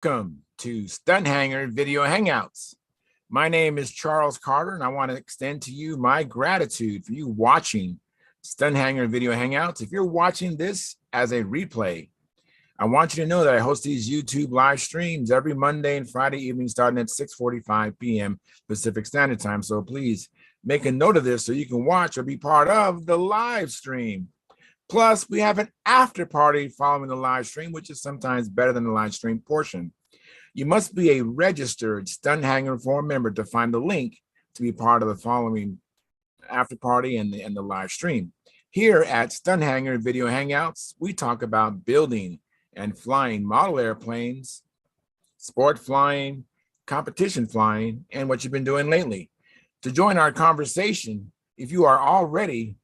Welcome to Stunthangar Video Hangouts. My name is Charles Carter, and I want to extend to you my gratitude for you watching Stunthangar Video Hangouts. If you're watching this as a replay, I want you to know that I host these YouTube live streams every Monday and Friday evening starting at 6:45 p.m. Pacific Standard Time. So please make a note of this so you can watch or be part of the live stream. Plus, we have an after party following the live stream, which is sometimes better than the live stream portion. You must be a registered Stunthangar Forum member to find the link to be part of the following after party and the live stream. Here at Stunthangar Video Hangouts, we talk about building and flying model airplanes, sport flying, competition flying, and what you've been doing lately. To join our conversation, if you are already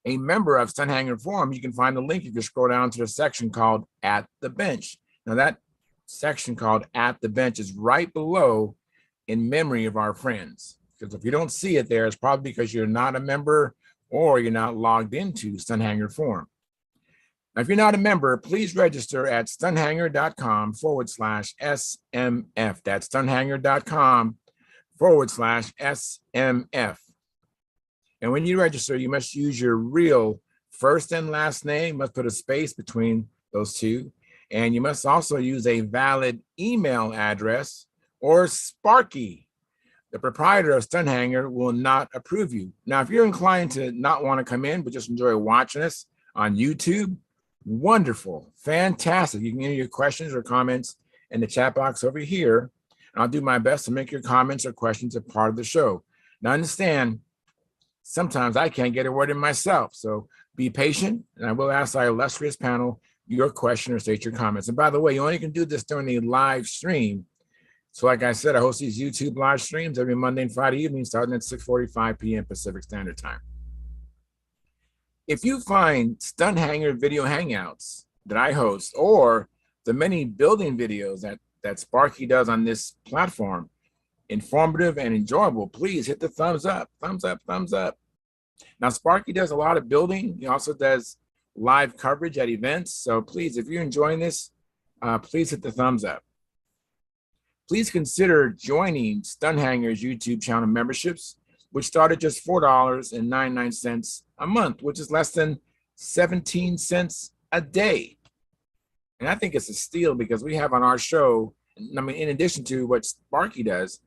a member of Stunthangar Forum, you can find the link if you scroll down to the section called At the Bench. Now that section called At the Bench is right below in memory of our friends. Because if you don't see it there, it's probably because you're not a member or you're not logged into Stunthangar Forum. Now, if you're not a member, please register at stunthangar.com/SMF. That's stunthangar.com/SMF. And when you register, you must use your real first and last name. You must put a space between those two. And you must also use a valid email address or Sparky. The proprietor of Stunthangar will not approve you. Now, if you're inclined to not want to come in, but just enjoy watching us on YouTube, wonderful, fantastic. You can enter your questions or comments in the chat box over here. And I'll do my best to make your comments or questions a part of the show. Now, understand, sometimes I can't get a word in myself, so be patient, and I will ask our illustrious panel your question or state your comments. And by the way, you only can do this during the live stream. So like I said, I host these YouTube live streams every Monday and Friday evening starting at 6:45 p.m. Pacific Standard Time. If you find Stunthangar Video Hangouts that I host or the many building videos that Sparky does on this platform informative and enjoyable, please hit the thumbs up, thumbs up, thumbs up. Now, Sparky does a lot of building. He also does live coverage at events. So please, if you're enjoying this, please hit the thumbs up. Please consider joining Stunthangar's YouTube channel memberships, which start at just $4.99 a month, which is less than 17 cents a day. And I think it's a steal because we have on our show, I mean, in addition to what Sparky does,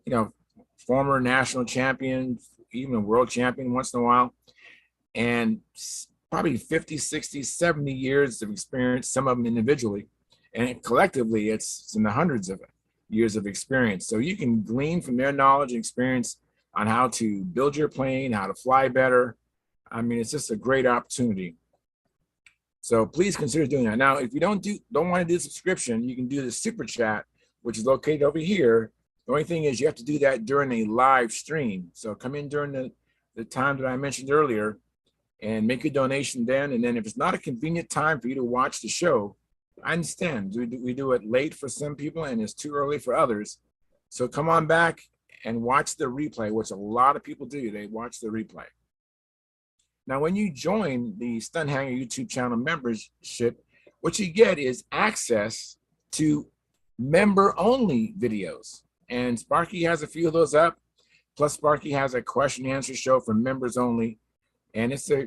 you know, former national champion, even a world champion once in a while, and probably 50, 60, 70 years of experience, some of them individually, and collectively it's in the hundreds of years of experience. So you can glean from their knowledge and experience on how to build your plane, how to fly better. I mean, it's just a great opportunity. So please consider doing that. Now, if you don't want to do the subscription, you can do the super chat, which is located over here. The only thing is you have to do that during a live stream. So come in during the time that I mentioned earlier and make a donation then. And then if it's not a convenient time for you to watch the show, I understand. We do it late for some people and it's too early for others. So come on back and watch the replay, which a lot of people do. They watch the replay. Now, when you join the Stunthangar YouTube channel membership, what you get is access to member-only videos. And Sparky has a few of those up. Plus, Sparky has a question and answer show for members only. And it's a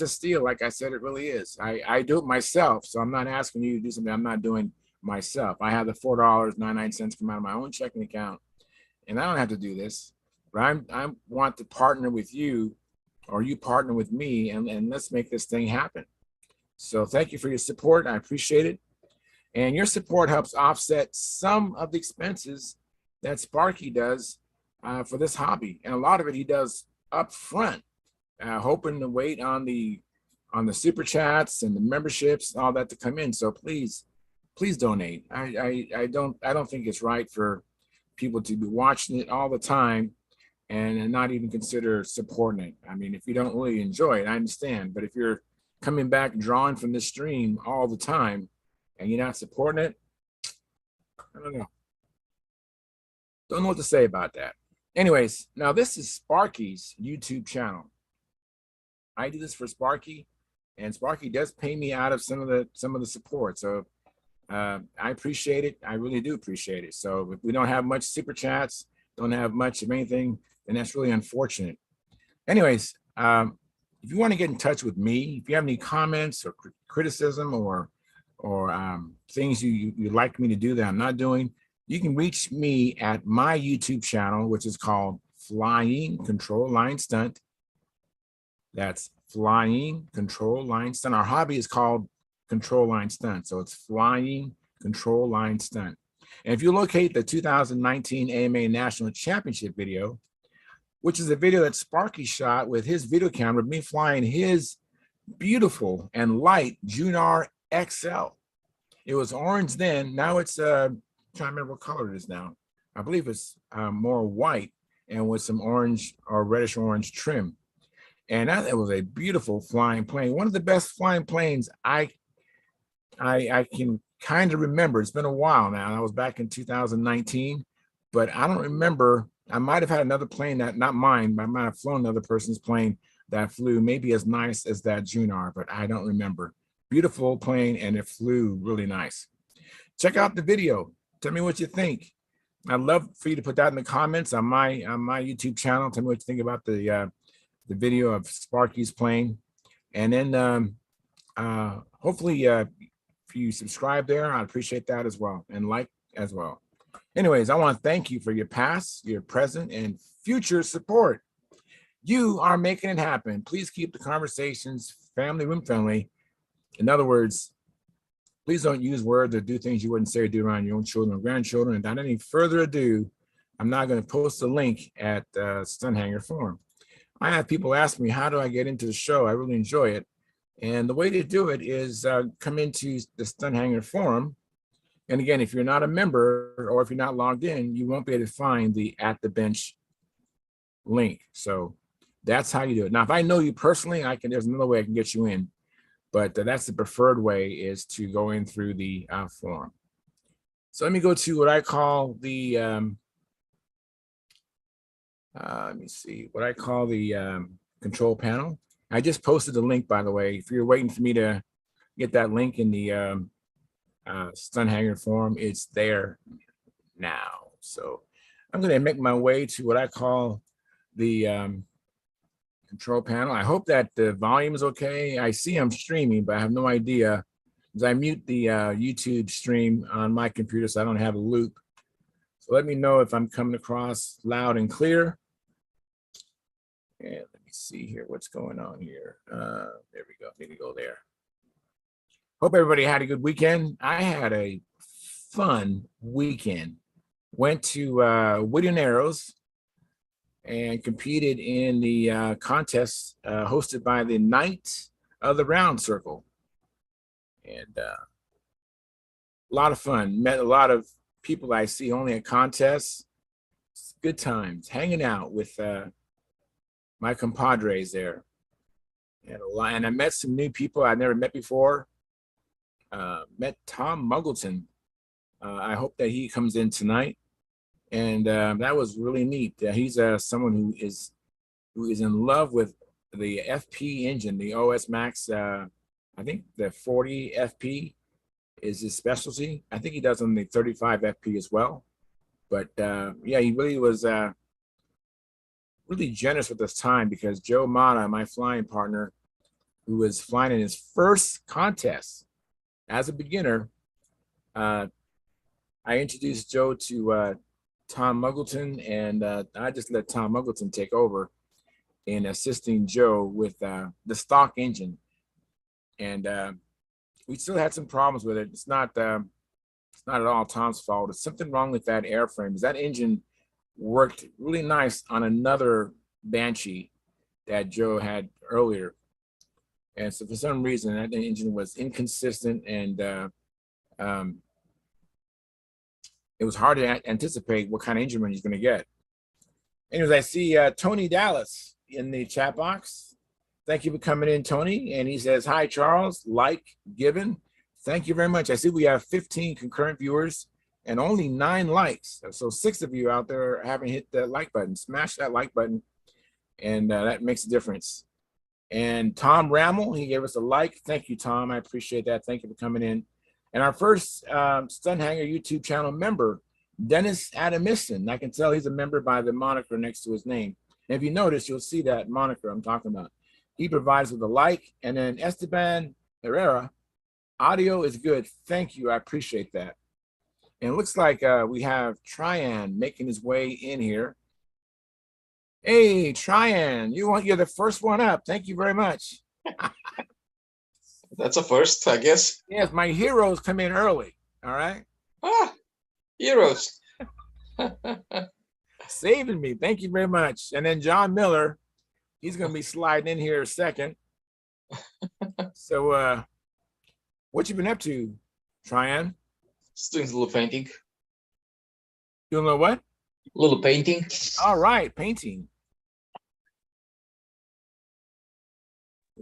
steal. Like I said, it really is. I do it myself, so I'm not asking you to do something I'm not doing myself. I have the $4.99 come out of my own checking account, and I don't have to do this. But I want to partner with you, or you partner with me, and let's make this thing happen. So thank you for your support. I appreciate it. And your support helps offset some of the expenses that Sparky does for this hobby. And a lot of it he does up front, hoping to wait on the super chats and the memberships, all that to come in. So please donate. I don't think it's right for people to be watching it all the time and not even consider supporting it. I mean, if you don't really enjoy it, I understand. But if you're coming back drawing from the stream all the time and you're not supporting it, I don't know. Don't know what to say about that. Anyways, now this is Sparky's YouTube channel. I do this for Sparky, and Sparky does pay me out of some of the support. So I appreciate it. I really do appreciate it. So if we don't have much super chats, don't have much of anything, then that's really unfortunate. Anyways, if you want to get in touch with me, if you have any comments or criticism or things you'd like me to do that I'm not doing, you can reach me at my YouTube channel, which is called Flying Control Line Stunt. That's Flying Control Line Stunt. Our hobby is called Control Line Stunt. So it's Flying Control Line Stunt. And if you locate the 2019 AMA National Championship video, which is a video that Sparky shot with his video camera, me flying his beautiful and light Junar XL. It was orange then. Now it's, trying to remember what color it is now. I believe it's more white and with some orange or reddish orange trim. And that was a beautiful flying plane. One of the best flying planes I can kind of remember. It's been a while now. I was back in 2019, but I don't remember. I might have had another plane that, not mine, but I might have flown another person's plane that flew maybe as nice as that Junar, but I don't remember. Beautiful plane, and it flew really nice. Check out the video. Tell me what you think. I'd love for you to put that in the comments on my YouTube channel. Tell me what you think about the video of Sparky's plane. And then hopefully if you subscribe there, I'd appreciate that as well, and like as well. Anyways, I want to thank you for your past, your present, and future support. You are making it happen. Please keep the conversations family room friendly. In other words, please don't use words or do things you wouldn't say or do around your own children or grandchildren. And without any further ado, I'm now going to post a link at Stunthangar forum. I have people ask me, how do I get into the show? I really enjoy it. And the way to do it is come into the Stunthangar forum. And again, if you're not a member or if you're not logged in, you won't be able to find the At the Bench link. So that's how you do it. Now, if I know you personally, there's another way I can get you in. But that's the preferred way, is to go in through the forum. So let me go to what I call the, let me see, what I call the control panel. I just posted the link, by the way. If you're waiting for me to get that link in the Stunthangar forum, it's there now. So I'm going to make my way to what I call the control panel. I hope that the volume is okay. I see I'm streaming, but I have no idea, because I mute the YouTube stream on my computer so I don't have a loop. So let me know if I'm coming across loud and clear. And let me see here what's going on here. There we go. Need to go there. Hope everybody had a good weekend. I had a fun weekend. Went to Whittier Narrows and competed in the contest hosted by the Knight of the Round Circle. And a lot of fun. Met a lot of people I see only at contests. Good times hanging out with my compadres there. And I met some new people I'd never met before. Met Tom Muggleton. I hope that he comes in tonight. And that was really neat. He's someone who is in love with the FP engine, the OS Max. I think the 40 FP is his specialty. I think he does on the 35 FP as well. But yeah, he really was really generous with his time, because Joe Mata, my flying partner, who was flying in his first contest as a beginner, I introduced Joe to Tom Muggleton, and I just let Tom Muggleton take over in assisting Joe with the stock engine. And we still had some problems with it. It's not at all Tom's fault. It's something wrong with that airframe. That engine worked really nice on another Banshee that Joe had earlier. And so for some reason, that engine was inconsistent, and it was hard to anticipate what kind of engine run he's going to get. Anyways, I see Tony Dallas in the chat box. Thank you for coming in, Tony. And he says, hi, Charles, like given. Thank you very much. I see we have 15 concurrent viewers and only 9 likes. So 6 of you out there haven't hit that like button. Smash that like button, and that makes a difference. And Tom Rammel, he gave us a like. Thank you, Tom. I appreciate that. Thank you for coming in. And our first Stunthangar YouTube channel member, Dennis Adamison. I can tell he's a member by the moniker next to his name. And if you notice, you'll see that moniker I'm talking about. He provides with a like. And then Esteban Herrera, audio is good. Thank you. I appreciate that. And it looks like we have Tryon making his way in here. Hey, Tryon, you're the first one up. Thank you very much. That's a first, I guess. Yes, my heroes come in early. All right. Ah, heroes. Saving me. Thank you very much. And then John Miller, he's going to be sliding in here a second. So what you been up to, Tryon? Just doing a little painting. Doing a little what? A little painting. All right, painting.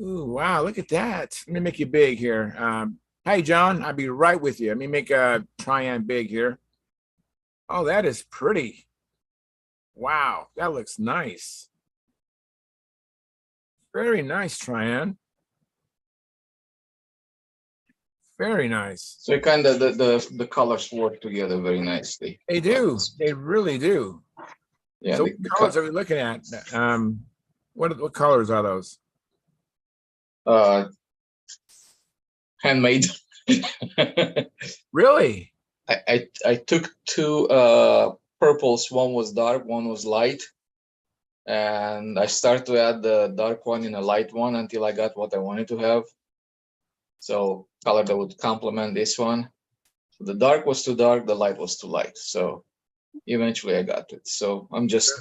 Ooh, wow, look at that. Let me make you big here. Hey, John, I'll be right with you. Let me make Tryon big here. Oh, that is pretty. Wow, that looks nice. Very nice, Tryon. Very nice. So kind of the colors work together very nicely. They do. They really do. Yeah. So what colors are we looking at? What colors are those? Handmade. Really? I took two purples. One was dark, one was light. And I started to add the dark one in a light one until I got what I wanted to have. So color that would complement this one. So the dark was too dark, the light was too light. So eventually I got it. So I'm just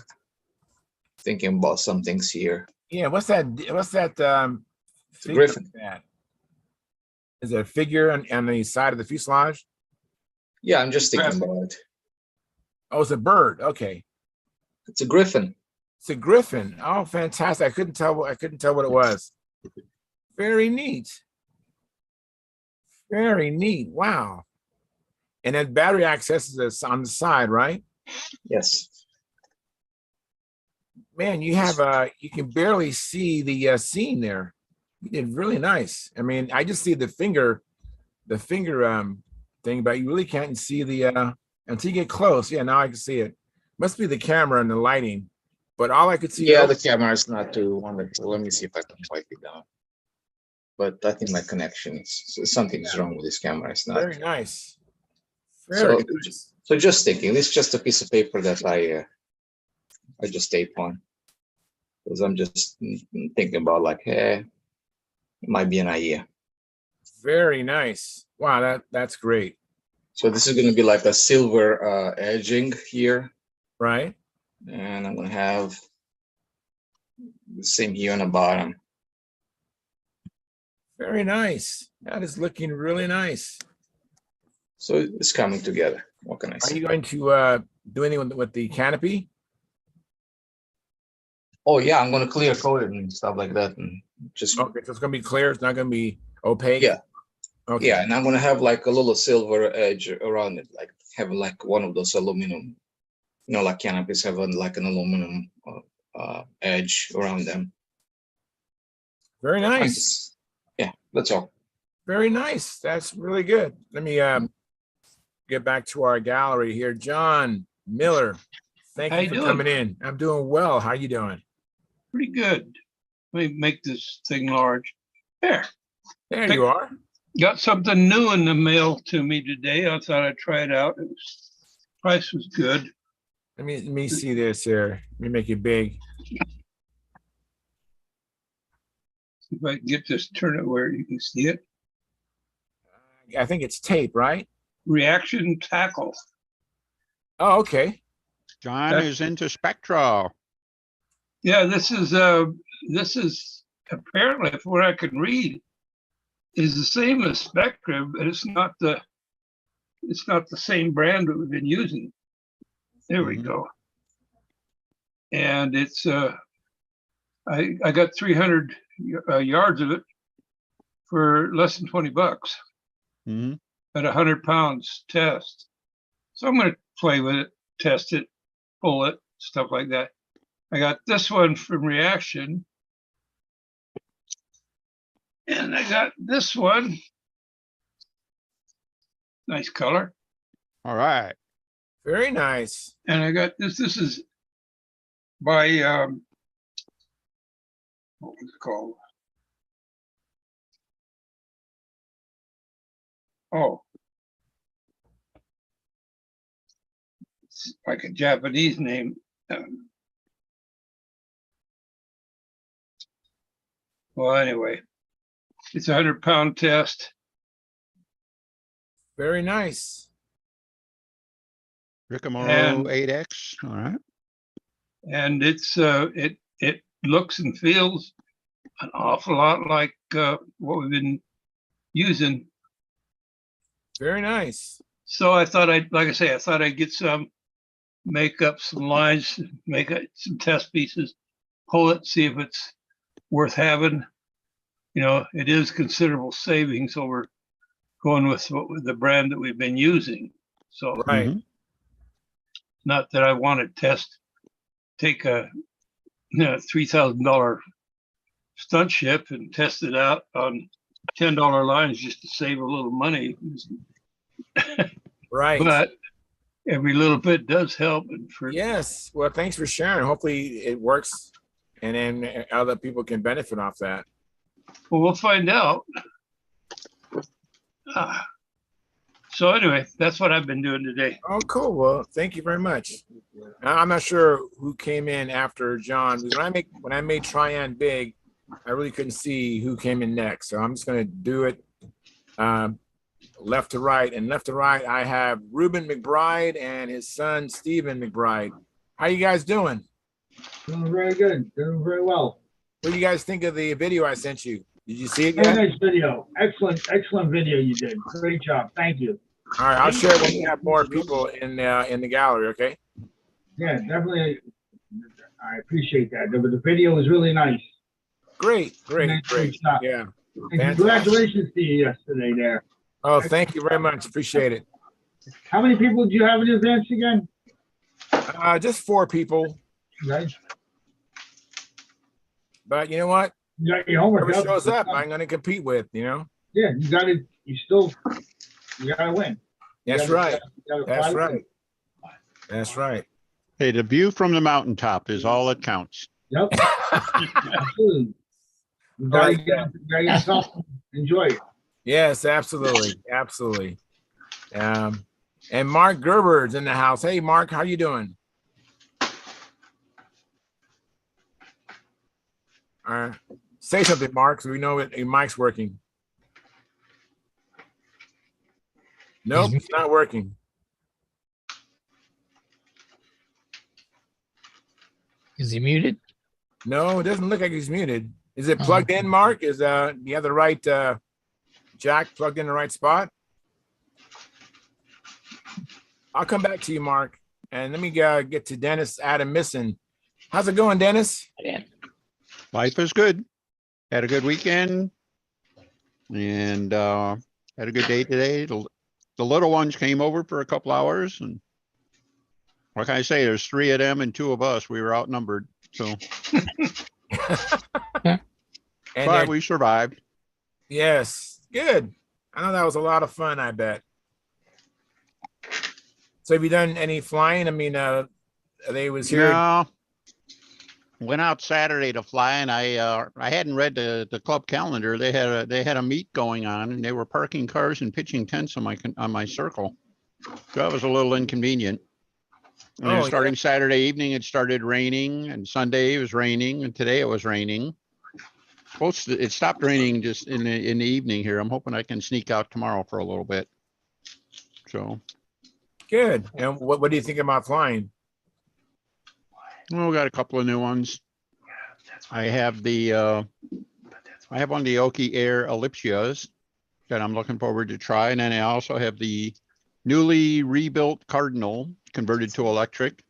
thinking about some things here. Yeah, what's that? It's a griffin. Is it a figure on the side of the fuselage? Yeah, I'm just thinking about it. Oh, it's a bird. Okay. It's a griffin. It's a griffin. Oh, fantastic. I couldn't tell what it was. Very neat. Very neat. Wow. And then battery access is on the side, right? Yes. Man, you have you can barely see the scene there. You did really nice. I mean, I just see the finger thing, but you really can't see the until you get close. Yeah, now I can see it. Must be the camera and the lighting. But all I could see. Yeah, the camera is not too wonderful. Let me see if I can wipe it down. But I think my connection is something is wrong with this camera. It's not very nice. Very nice. So just thinking, this is just a piece of paper that I just tape on. Because I'm just thinking about like, hey, it might be an idea. Very nice. Wow, that's great. So this is going to be like a silver edging here. Right. And I'm going to have the same here on the bottom. Very nice. That is looking really nice. So it's coming together. What can I say? Are you going to do anything with the canopy? Oh yeah, I'm going to clear coat it and stuff like that, and just okay. So it's going to be clear. It's not going to be opaque. Yeah. Okay. Yeah, and I'm going to have like a little silver edge around it, like have like one of those aluminum, like canopies have like an aluminum edge around them. Very nice. Yeah, that's all. Very nice. That's really good. Let me get back to our gallery here. John Miller, thank you for coming in. I'm doing well. How you doing? Pretty good. Let me make this thing large. There you are. Got something new in the mail to me today. I thought I'd try it out. Price was good. Let me see this here. Let me make it big. See if I can get this, turn it where you can see it. I think it's tape, right? Reaction tackle. Oh, okay. John is into Spectral. Yeah, this is apparently, from what I can read, is the same as Spectrum, but it's not the same brand that we've been using. There we go. And it's I got 300 yards of it for less than $20 at 100 pounds test. So I'm going to play with it, test it, pull it, stuff like that. I got this one from Reaction. And I got this one Nice color. All right. Very nice. And I got this. This is by what was it called? Oh, it's like a Japanese name. Well, anyway, it's a 100-pound test. Very nice. Rickamoro And- 8X. All right. And it's it looks and feels an awful lot like what we've been using. Very nice. So I thought like I say, I thought I'd get some, make up some lines, make up some test pieces, pull it, see if it's worth having. You know, it is considerable savings over going with the brand that we've been using. So Right. Mhm. not that I want to take a $3,000 stunt ship and test it out on $10 lines just to save a little money. Right. But every little bit does help. And for Yes. Well, thanks for sharing. Hopefully it works and then other people can benefit off that. well, we'll find out. So anyway, that's what I've been doing today. Oh, cool. Well, thank you very much. I'm not sure who came in after John. Because when I made Tryon big, I really couldn't see who came in next. So I'm just going to do it left to right. And left to right, I have Ruben McBride and his son, Stephen McBride. How you guys doing? Doing very good. Doing very well. What do you guys think of the video I sent you? Did you see it Very yet? nice video. Excellent video you did. Great job. Thank you. All right, I'll share it when we have more people in the gallery, okay? Yeah, definitely. I appreciate that. The video was really nice. Great. Great job. Yeah. And Fantastic. congratulations to you yesterday there. Oh, thank you very much. Appreciate it. How many people do you have in advance again? Just 4 people, Right. but you know what? You got your homework. Whoever out. shows up, I'm going to compete with, you know? Yeah, you got to. You got to win. You That's gotta- right. you gotta That's fight. right. That's right. Hey, the view from the mountaintop is all that counts. Yep. Absolutely. You got to Right. get yourself enjoy it. Yes, absolutely. Absolutely. And Mark Gerber is in the house. Hey, Mark, how you doing? Say something, Mark, so we know your mic's working. Nope, it's not working. Is he muted? No, it doesn't look like he's muted. Is it plugged in, Mark? Is you have the right jack plugged in the right spot? I'll come back to you, Mark. And let me get to Dennis Adam Missing. How's it going, Dennis? Yeah. Life is good. Had a good weekend and had a good day today. The little ones came over for a couple hours, and what can I say? There's 3 of them and 2 of us. We were outnumbered, so And but we survived. yes, good. I know that was a lot of fun, I bet. So have you done any flying? I mean, they was here. No. Went out Saturday to fly, and I hadn't read the club calendar. They had a meet going on, and they were parking cars and pitching tents on my circle. So that was a little inconvenient. And then Oh, starting Saturday evening, it started raining, and Sunday it was raining, and today it was raining. It stopped raining just in the evening here. I'm hoping I can sneak out tomorrow for a little bit. So, Good. And what do you think about flying? well, we got a couple of new ones. I have one of the Oki Air Elliptias that I'm looking forward to try. And then I also have the newly rebuilt Cardinal converted to electric.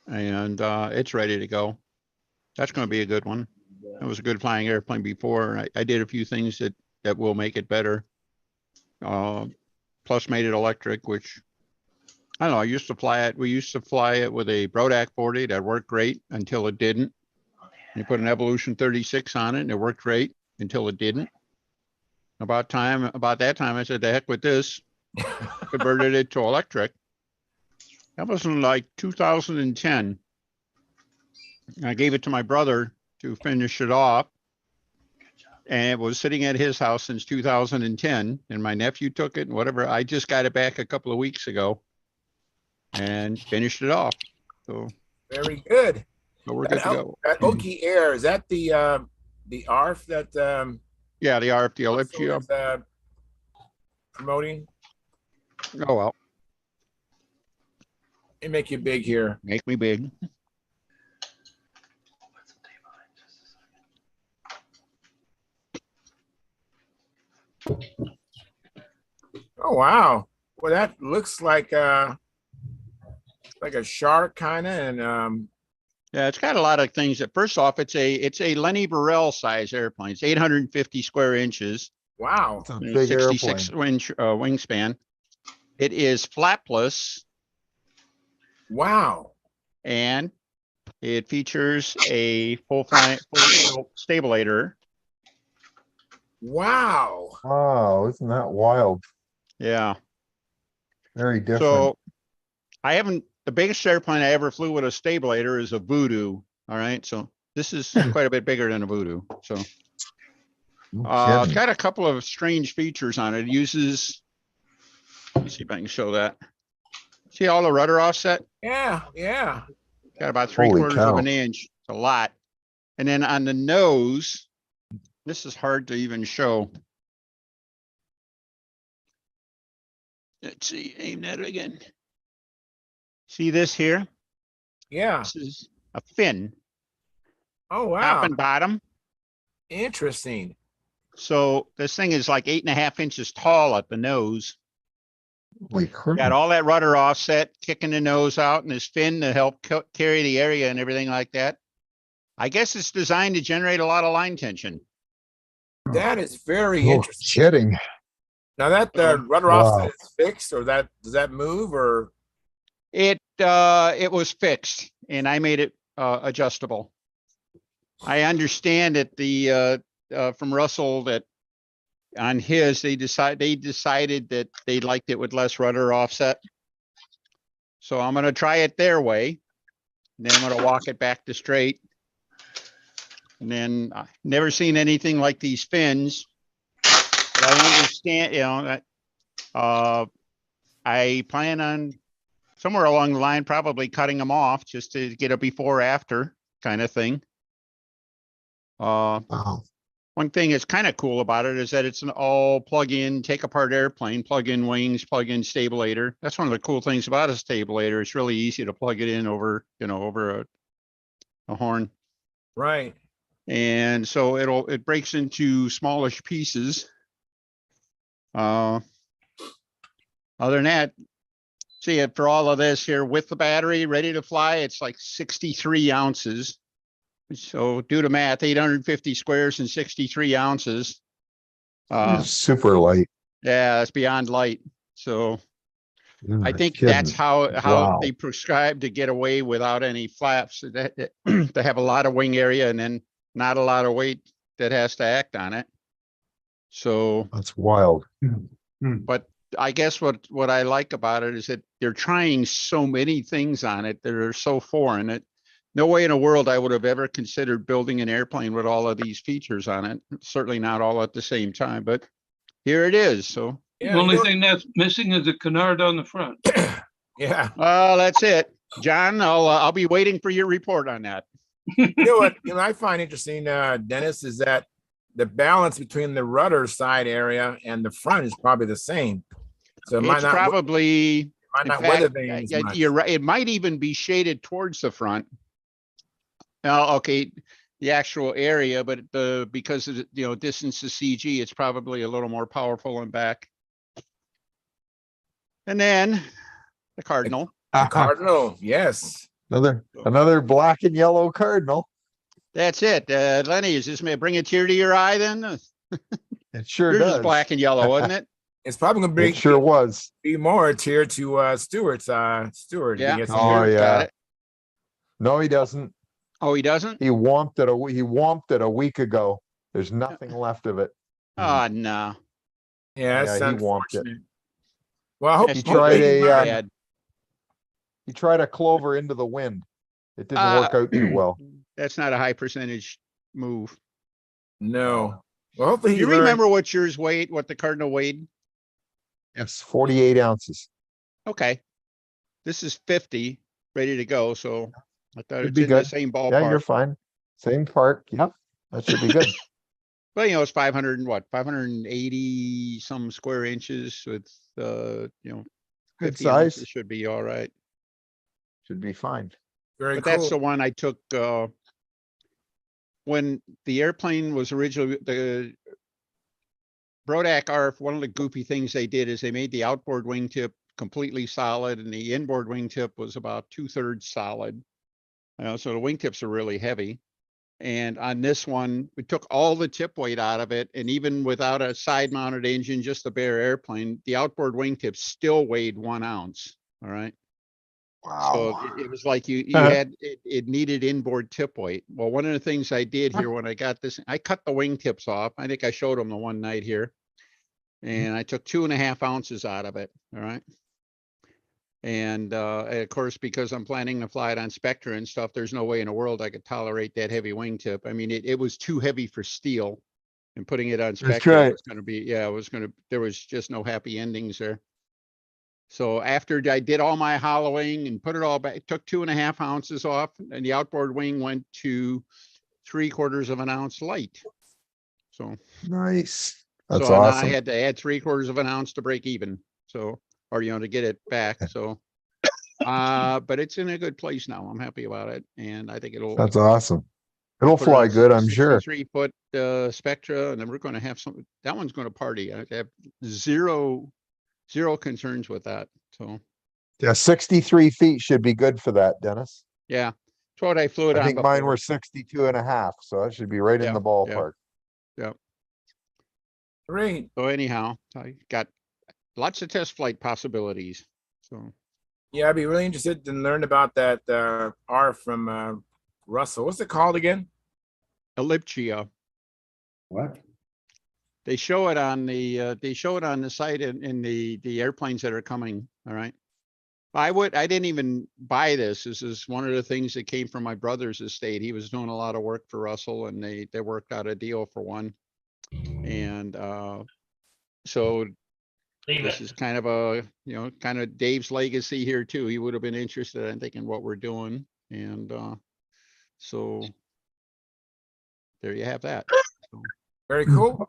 And it's ready to go. That's going to be a good one. It was a good flying airplane before. I did a few things that will make it better. Plus made it electric, which I don't know. I used to fly it. We used to fly it with a Brodak 40 that worked great until it didn't. You put an Evolution 36 on it and it worked great until it didn't. About that time, I said, the heck with this. converted it to electric. That was in like 2010. I gave it to my brother to finish it off. And it was sitting at his house since 2010, and my nephew took it and whatever. I just got it back a couple of weeks ago and finished it off. So Very good. we're good to go. That Oki Air, is that the ARF that Yeah, the RF, the also Elliptia. is, promoting? Oh, well, They make you big here. make me big. Oh wow. Well, that looks like a shark kind of, and Yeah, it's got a lot of things. That first off, it's a Lenny Burrell size airplane. It's 850 square inches. wow. It's a big 66 airplane. inch wingspan. It is flapless, Wow. and it features a full stabilator. Wow. Wow, isn't that wild? Yeah. Very different. So the biggest airplane I ever flew with a stabilator is a Voodoo. All right. So this is quite a bit bigger than a Voodoo. So No it's kidding. got a couple of strange features on it. It uses, let me see if I can show that. See all the rudder offset? Yeah. Yeah. Got about Holy 3/4 of cow. an inch. It's a lot. And then on the nose, this is hard to even show. Let's see, aim that again. See this here? Yeah. This is a fin, Oh wow. top and bottom. Interesting. So this thing is like 8.5 inches tall at the nose. Holy crap. Got all that rudder offset, kicking the nose out, and this fin to help carry the area and everything like that. I guess it's designed to generate a lot of line tension. That is very No interesting. kidding. Now that the rudder Wow. offset is fixed, or does that move, or It was fixed, and I made it adjustable. I understand that from Russell that on his they decided that they liked it with less rudder offset. So I'm gonna try it their way. And then I'm gonna walk it back to straight. And then I've never seen anything like these fins. But I understand, that I plan on somewhere along the line, probably cutting them off just to get a before after kind of thing. Wow. One thing that's kind of cool about it is that it's an all plug-in, take apart airplane, plug-in wings, plug-in stabilator. That's one of the cool things about a stabilator. It's really easy to plug it in over a horn. right? And so it breaks into smallish pieces. Other than that, see it for all of this here with the battery ready to fly, it's like 63 ounces. So do the math, 850 squares and 63 ounces. It's super light. Yeah, that's beyond light. So You're I not think kidding. that's how Wow. they prescribe to get away without any flaps, that to have a lot of wing area and then not a lot of weight that has to act on it. So, That's wild. but I guess what I like about it is that they're trying so many things on it that are so foreign. That no way in the world I would have ever considered building an airplane with all of these features on it. Certainly not all at the same time, but here it is. So, Yeah. The only thing that's missing is a canard on the front. Yeah. that's it. John, I'll be waiting for your report on that. You know what? I find interesting, Dennis, is that the balance between the rudder side area and the front is probably the same. So it It's might not probably, in weather fact, vane as much. you're right. It might even be shaded towards the front. Now, okay, the actual area, but because of the, distance to CG, it's probably a little more powerful in back. And then the Cardinal. The Cardinal, yes. Another black and yellow Cardinal. That's it. Lenny, is this may bring a tear to your eye then? It sure Yours does. is black and yellow, wasn't it? It's probably gonna It sure was. be more a tier to Stewart's Stewart. Yeah. He gets Oh, Yours got yeah. it. No, he doesn't. Oh, he doesn't? He womped it a week ago. There's nothing left of it. Oh, no. yeah, that's Yeah, he whomped it. unfortunate. Well, I hope That's He hope tried he's a, learning. bad. He tried a clover into the wind. It didn't Uh, work out too well. That's not a high percentage move. No. Well, hopefully Do he you learned. remember what yours weighed, what the Cardinal weighed? Yes, 48 ounces. Okay. This is 50, ready to go, so I thought Should it's be in the good. same Yeah, you're ballpark. fine. Same part. Yep, that should be good. Well, you know, it's 500 and what, 580 some square inches with, you know, Good 50 size. ounces should be all right. Should be fine. Very But cool. that's the one I took, when the airplane was originally, the Brodak ARF, one of the goofy things they did is they made the outboard wingtip completely solid and the inboard wingtip was about 2/3 solid. So the wingtips are really heavy. And on this one, we took all the tip weight out of it. And even without a side mounted engine, just a bare airplane, the outboard wingtip still weighed 1 ounce. All right. So it was like you had, it needed inboard tip weight. Well, one of the things I did here when I got this, I cut the wingtips off. I think I showed them the one night here. And I took 2.5 ounces out of it. All right. And of course, because I'm planning to fly it on Spectra and stuff, there's no way in the world I could tolerate that heavy wingtip. I mean, it was too heavy for steel, and putting it on Spectra right. was going to be, yeah, it was going to, there was just no happy endings there. So after I did all my hollowing and put it all back, it took 2.5 ounces off, and the outboard wing went to 3/4 of an ounce light. So, Nice. That's so now I awesome. had to add 3/4 of an ounce to break even. So, or, you know, to get it back. So, but it's in a good place now. I'm happy about it. And I think it'll, That's awesome. It'll put it on fly good, I'm sure. 63-foot Spectra, and then we're going to have some, that one's going to party. I have zero concerns with that. So, Yeah, 63 feet should be good for that, Dennis. yeah, it's what I flew it I on think mine before. were 62.5, so that should be right in Yeah, the ballpark. Yeah. Great. So anyhow, I got lots of test flight possibilities. So, Yeah, I'd be really interested to learn about that R from Russell. What's it called again? Elliptia. What? They show it on the site in the airplanes that are coming. All right. I didn't even buy this. This is one of the things that came from my brother's estate. He was doing a lot of work for Russell, and they worked out a deal for one. And so this is kind of a, you know, kind of Dave's legacy here too. He would have been interested, I think, in what we're doing. And so there you have that. So, Very cool.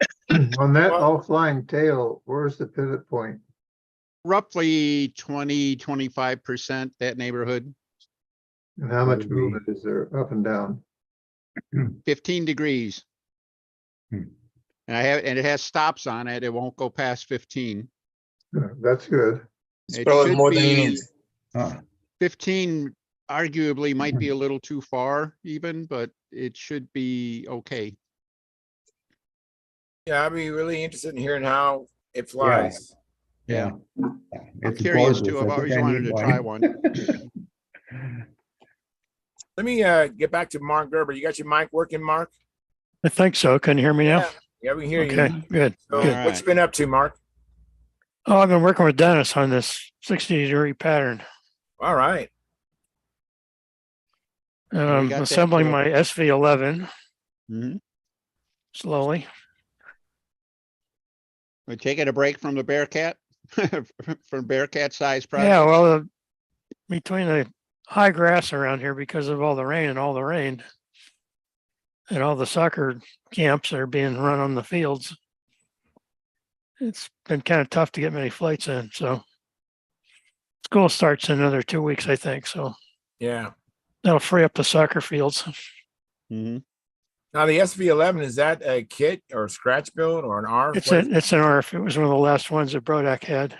On that Well- all-flying tail, where's the pivot point? roughly 20-25%, that neighborhood. And how much Would be- movement is there up and down? 15 degrees. Hmm. And it has stops on it. It won't go past 15. That's good. It's It probably should more than you be need. 15 arguably might be a little too far even, but it should be okay. Yeah, I'd be really interested in hearing how it flies. Yeah. Yeah. I'm It's curious gorgeous. too. I I've think always I wanted need to try one. Let me get back to Mark Gerber. You got your mic working, Mark? I think so. Can you hear me now? Yeah, we can hear Okay, you. good. So All good. what you been up to, Mark? Oh, I've been working with Dennis on this 60-degree pattern. All right. we I'm got that, assembling my SV11 Mhm. slowly. We're taking a break from the Bearcat, from Bearcat size project. Yeah, well, between the high grass around here because of all the rain and all the soccer camps that are being run on the fields, it's been kind of tough to get many flights in. So school starts in another 2 weeks, I think. So Yeah. that'll free up the soccer fields. Mhm. Now the SV11, is that a kit or a scratch build or an R? It's an RF. It was one of the last ones that Brodak had.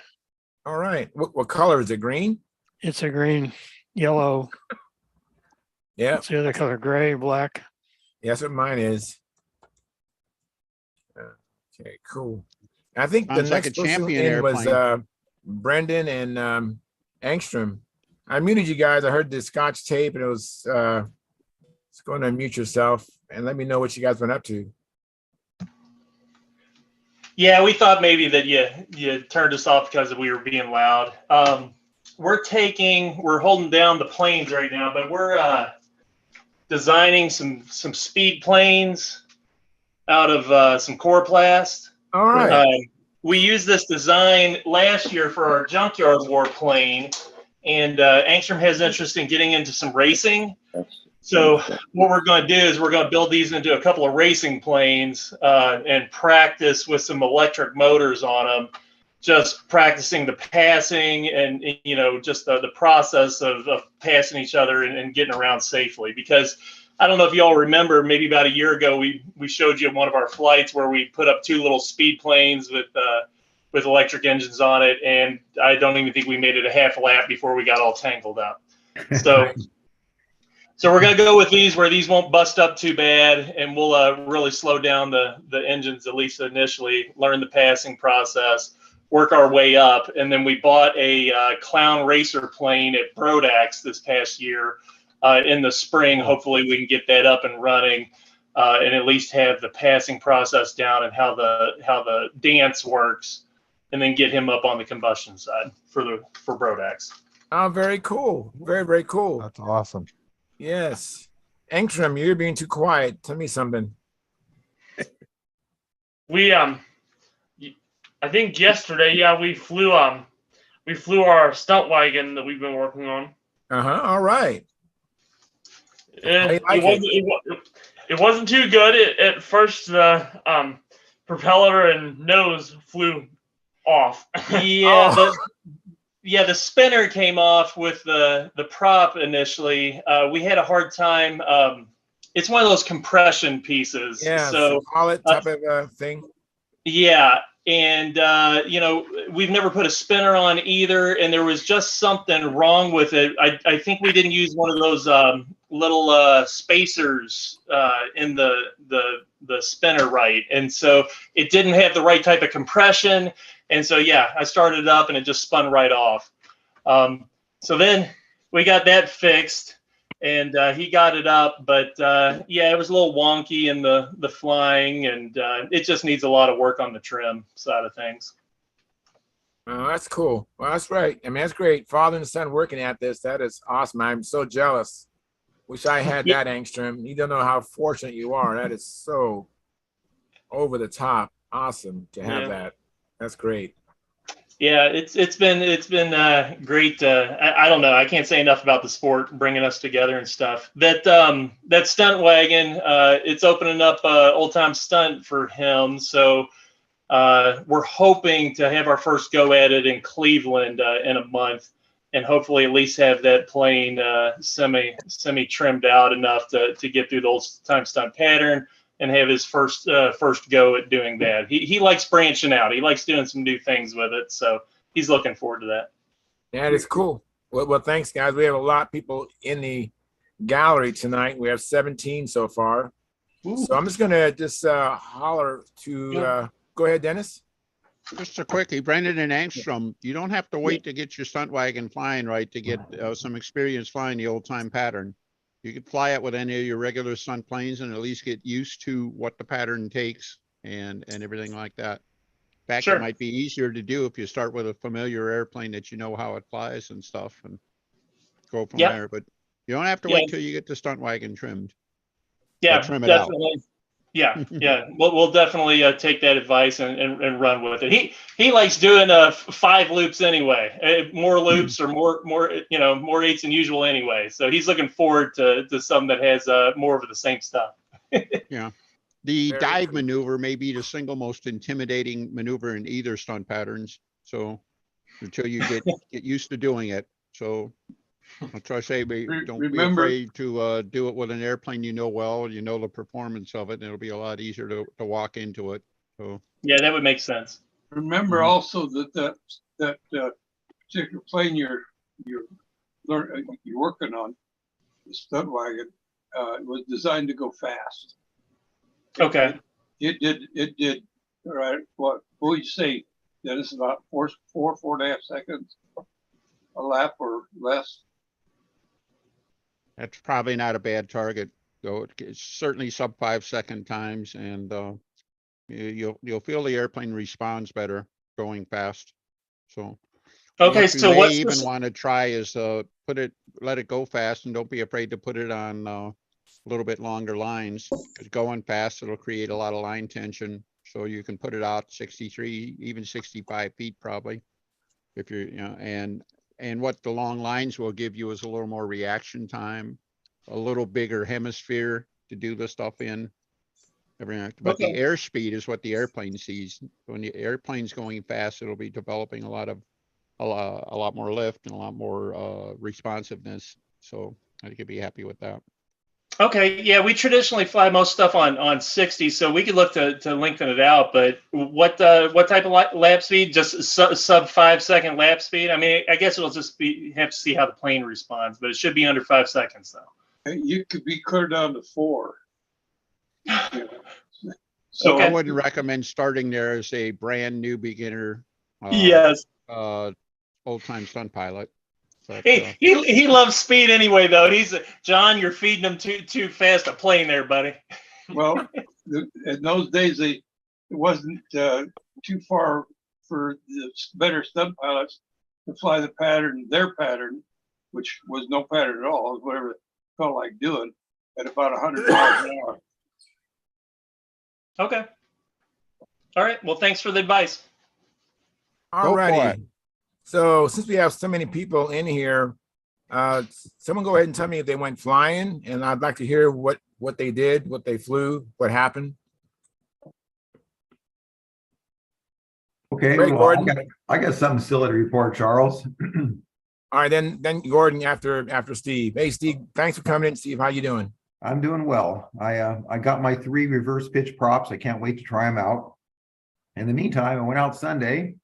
All right. What color is it? Green? It's a green, yellow. Yeah. What's the other color? Gray, black. Yeah, that's what mine is. Okay, cool. I think the Sounds like next a person champion in was airplane. Brendan and Angstrom. I muted you guys. I heard the Scotch tape and it was just going to unmute yourself and let me know what you guys went up to. Yeah, we thought maybe that you turned us off because we were being loud. We're holding down the planes right now, but we're designing some speed planes out of some coroplast. All right. We used this design last year for our junkyard warplane, and Angstrom has interest in getting into some racing. So what we're going to do is we're going to build these into a couple of racing planes and practice with some electric motors on them, just practicing the passing and just the process of passing each other and getting around safely. Because I don't know if you all remember, maybe about a year ago, we showed you one of our flights where we put up two little speed planes with electric engines on it, and I don't even think we made it a half lap before we got all tangled up. So we're going to go with these where these won't bust up too bad, and we'll really slow down the engines, at least initially, learn the passing process, work our way up. And then we bought a clown racer plane at Brodax this past year in the spring. Hopefully we can get that up and running and at least have the passing process down and how the dance works, and then get him up on the combustion side for Brodax. Oh, very cool. Very, very cool. That's awesome. Yes. Angstrom, you're being too quiet. Tell me something. We I think yesterday, we flew our stunt wagon that we've been working on. All right. It wasn't too good. At first, the propeller and nose flew off. Yeah, the spinner came off with the prop initially. We had a hard time. It's one of those compression pieces. Yeah, so collet type of thing. Yeah, and we've never put a spinner on either, and there was just something wrong with it. I think we didn't use one of those little spacers in the spinner right, and so it didn't have the right type of compression. And so, I started it up and it just spun right off. So then we got that fixed, and he got it up, but it was a little wonky in the flying, and it just needs a lot of work on the trim side of things. Oh, that's cool. Well, that's great. I mean, that's great. Father and son working at this. That is awesome. I'm so jealous. Wish I had that, Angstrom. You don't know how fortunate you are. That is so over the top. Awesome to have that. That's great. Yeah, it's been great. I don't know. I can't say enough about the sport bringing us together and stuff. That stunt wagon, it's opening up old time stunt for him. So we're hoping to have our first go at it in Cleveland in a month, and hopefully at least have that plane semi trimmed out enough to get through the old time stunt pattern and have his first go at doing that. He likes branching out. He likes doing some new things with it. So he's looking forward to that. That is cool. Well, thanks, guys. We have a lot of people in the gallery tonight. We have 17 so far. Ooh. So I'm just going to holler to go ahead, Dennis. Just a quickie, Brendan and Angstrom, you don't have to wait to get your stunt wagon flying right to get some experience flying the old time pattern. You could fly it with any of your regular stunt planes and at least get used to what the pattern takes and everything like that. In fact, it might be easier to do if you start with a familiar airplane that you know how it flies and stuff and go from there. But you don't have to wait till you get the stunt wagon trimmed. Yeah, trim it definitely. out. Yeah. We'll definitely take that advice and run with it. He likes doing 5 loops anyway, more loops or more eights than usual anyway. So he's looking forward to something that has more of the same stuff. Yeah. The dive maneuver may be the single most intimidating maneuver in either stunt patterns. So until you get used to doing it. So I'll try to say, don't be afraid to do it with an airplane well, the performance of it, and it'll be a lot easier to walk into it. So yeah, that would make sense. Remember also that particular plane you're working on, the stunt wagon, was designed to go fast. Okay. It did. All right. What would you say? That is about 4.5 seconds a lap or less. That's probably not a bad target, though. It's certainly sub 5 second times, and You'll feel the airplane responds better going fast. So Okay, what you so may what's even this? want to try is let it go fast, and don't be afraid to put it on a little bit longer lines. Because going fast, it'll create a lot of line tension. So you can put it out 63, even 65 feet probably. If you're, and what the long lines will give you is a little more reaction time, a little bigger hemisphere to do the stuff in. Everything. But the Okay. airspeed is what the airplane sees. When the airplane's going fast, it'll be developing a lot more lift and a lot more responsiveness. So I think you'd be happy with that. Okay, yeah, we traditionally fly most stuff on 60, so we could look to lengthen it out. But what type of lap speed? Just sub 5 second lap speed? I mean, I guess it'll just have to see how the plane responds, but it should be under 5 seconds though. You could be clear down to 4. So I Okay. wouldn't recommend starting there as a brand new beginner. Yes. Old time stunt pilot. But, He loves speed anyway though. John, you're feeding him too fast a plane there, buddy. Well, in those days, it wasn't too far for the better stunt pilots to fly their pattern, which was no pattern at all. It was whatever it felt like doing at about 100 miles an hour. Okay. All right. Well, thanks for the advice. All righty. So since we have so many people in here, someone go ahead and tell me if they went flying, and I'd like to hear what they did, what they flew, what happened. Okay, Great, well, Gordon. I got something silly to report, Charles. All right, then Gordon after Steve. Hey, Steve, thanks for coming in. Steve, how you doing? I'm doing well. I got my 3 reverse pitch props. I can't wait to try them out. In the meantime, I went out Sunday,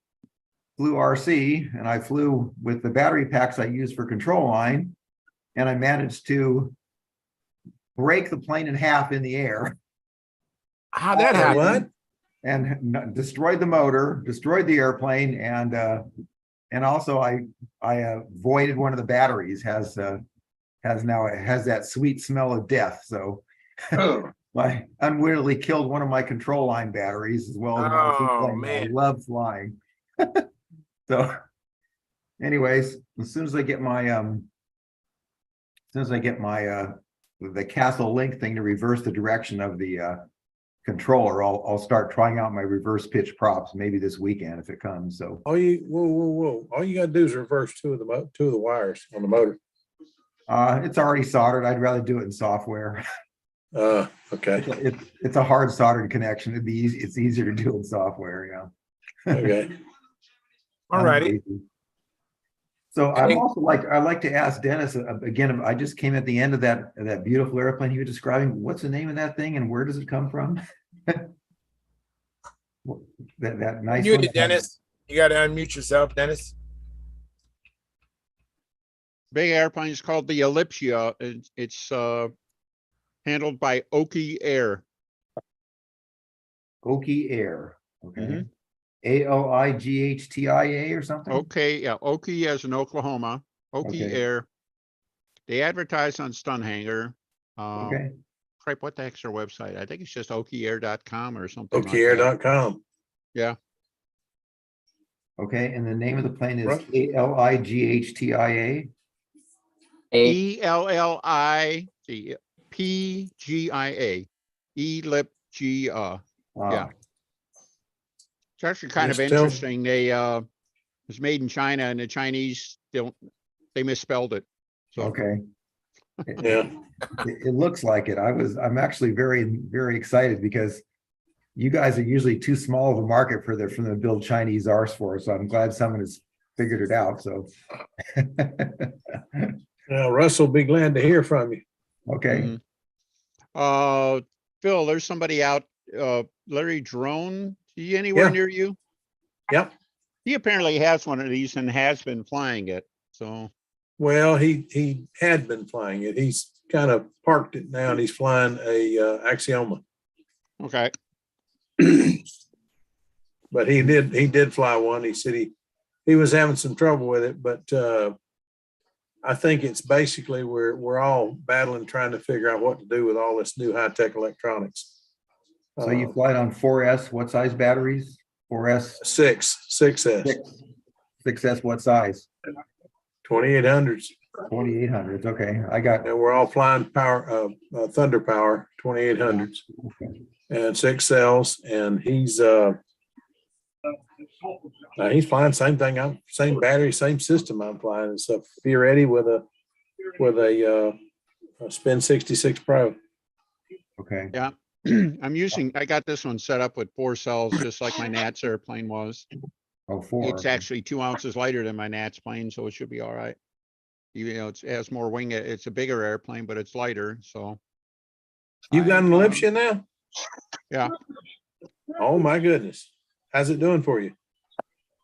flew RC, and I flew with the battery packs I use for control line, and I managed to break the plane in half in the air. How'd that happen? What? And destroyed the motor, destroyed the airplane, and also I voided one of the batteries. Has that sweet smell of death. So I unwittingly killed one of my control line batteries as well as my plane. Man. I love flying. So, anyways, as soon as I get my the castle link thing to reverse the direction of the controller, I'll start trying out my reverse pitch props maybe this weekend if it comes. So Whoa. All you gotta do is reverse two of the wires on the motor. it's already soldered. I'd rather do it in software. Okay. It's a hard soldered connection. It'd be easy. It's easier to do in software. Yeah. Okay. All righty. So I'd like to ask Dennis again. I just came at the end of that beautiful airplane he was describing. What's the name of that thing and where does it come from? that nice Mute one. it, Dennis. You got to unmute yourself, Dennis. big airplane is called the Elliptia. It's handled by Oki Air. Oki Air. Okay. Mhm. ALIGHTIA or something? Okay, yeah, Oki as in Oklahoma. Oki Okay. Air. They advertise on Stunthangar. Okay. Crap, what the heck's their website? I think it's just okieair.com or something. like that. Okieair.com. Yeah. Okay. And the name of the plane is Right. ALIGHTIA. ELLIPGIA. Elliptia. Yeah. It's actually kind of Just tell- interesting. They was made in China and the Chinese they misspelled it. So Okay. Yeah. It looks like it. I'm actually very, very excited because you guys are usually too small of a market for them to build Chinese Rs for. So I'm glad someone has figured it out. So Now, Russ will be glad to hear from you. okay. Mhm. Phil, there's somebody out, Larry Drone, is he anywhere Yeah. near you? Yep. He apparently has one of these and has been flying it. So Well, he had been flying it. He's kind of parked it now and he's flying a Axioma. okay. But he did fly one. He said he was having some trouble with it, but I think it's basically we're all battling trying to figure out what to do with all this new high-tech electronics. So you fly it on 4S, what size batteries? 4S, 6S, 6S, what size? 2800s. 2800s. Okay, I got. And we're all flying power, Thunder Power 2800s and 6 cells. And he's flying same thing. Same battery, same system I'm flying. It's a Fioretti with a Spin 66 Pro. Okay. Yeah. I got this one set up with 4 cells, just like my Nats airplane was. Oh, 4. It's actually 2 ounces lighter than my Nats plane, so it should be all right. You know, it has more wing. It's a bigger airplane, but it's lighter. So You got an Elliptia now? Yeah. Oh my goodness. How's it doing for you?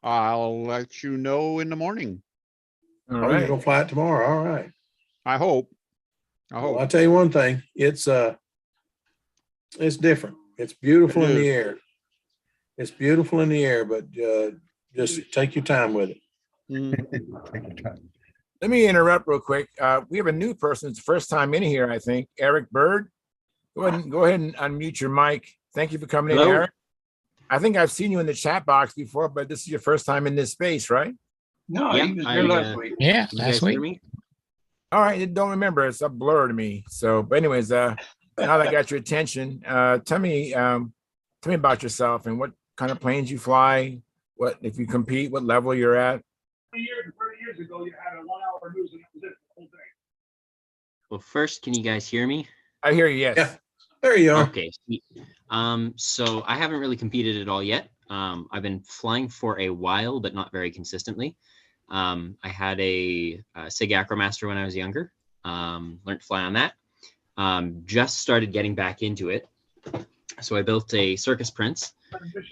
I'll let you know in the morning. All You're right. gonna fly it tomorrow. All right. I hope. Well, I'll tell you one thing. It's different. It's beautiful in the air. It's beautiful in the air, but just take your time with it. Let me interrupt real quick. We have a new person. It's the first time in here, I think. Eric Bird. Go ahead and unmute your mic. Thank you for coming in, Eric. I think I've seen you in the chat box before, but this is your first time in this space, right? No, he was here last week. Yeah, last week. All right, I don't remember. It's a blur to me. So, but anyways, now that I got your attention, tell me about yourself and what kind of planes you fly. What if you compete? What level you're at? 30 years ago, you had a 1-hour news and that was it the whole day. Well, first, can you guys hear me? I hear you. Yes. Yeah. There you are. Okay. Sweet. So I haven't really competed at all yet. I've been flying for a while, but not very consistently. I had a SIG Acromaster when I was younger. Learned to fly on that. Just started getting back into it. So I built a Circus Prince,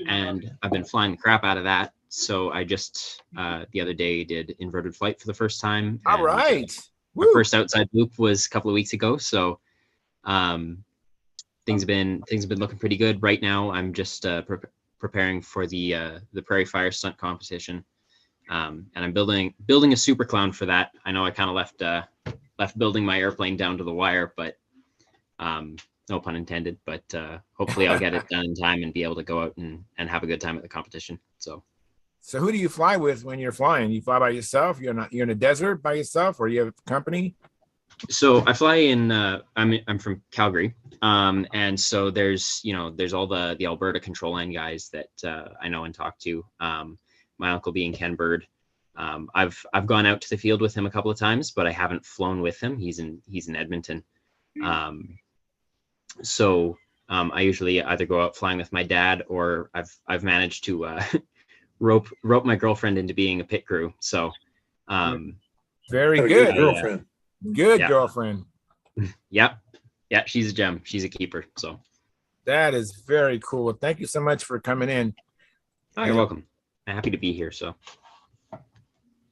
and I've been flying the crap out of that. So I just the other day did inverted flight for the first time. All right. My first outside loop was a couple of weeks ago. So things have been looking pretty good right now. I'm just preparing for the Prairie Fire stunt competition, and I'm building a Super Clown for that. I know I kind of left building my airplane down to the wire, but no pun intended. But hopefully I'll get it done in time and be able to go out and have a good time at the competition. So who do you fly with when you're flying? You fly by yourself? You're in a desert by yourself, or you have a company? So I fly in. I'm from Calgary, and so there's all the Alberta control line guys that I know and talk to. My uncle being Ken Bird. I've gone out to the field with him a couple of times, but I haven't flown with him. He's in Edmonton. So I usually either go out flying with my dad, or I've managed to rope my girlfriend into being a pit crew. So very good girlfriend. Good girlfriend. Yeah, she's a gem. She's a keeper. So that is very cool. Thank you so much for coming in. Oh, you're welcome. I'm happy to be here. So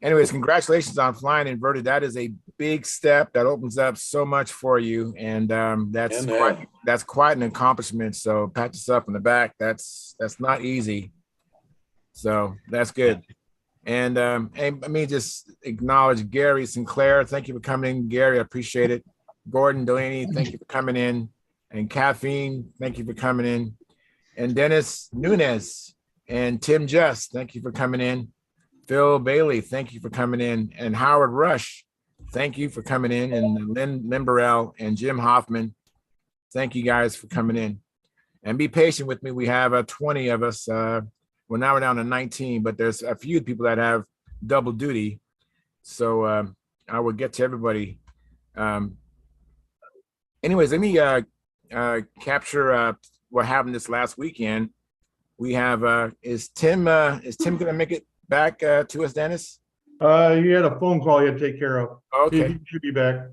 anyways, congratulations on flying inverted. That is a big step. That opens up so much for you, and that's quite an accomplishment. So pat yourself on the back. That's not easy. So that's good. And let me just acknowledge Gary Sinclair. Thank you for coming in, Gary. I appreciate it. Gordon Delaney, thank you for coming in. And Caffeine, thank you for coming in. And Dennis Nunez and Tim Just, thank you for coming in. Phil Bailey, thank you for coming in. And Howard Rush, thank you for coming in. And Lynn Burrell and Jim Hoffman, thank you guys for coming in. And be patient with me. We have 20 of us. Well, now we're down to 19, but there's a few people that have double duty. So I will get to everybody. Anyways, let me capture what happened this last weekend. We have, is Tim going to make it back to us, Dennis? You had a phone call you had to take care of. Okay. He should be back.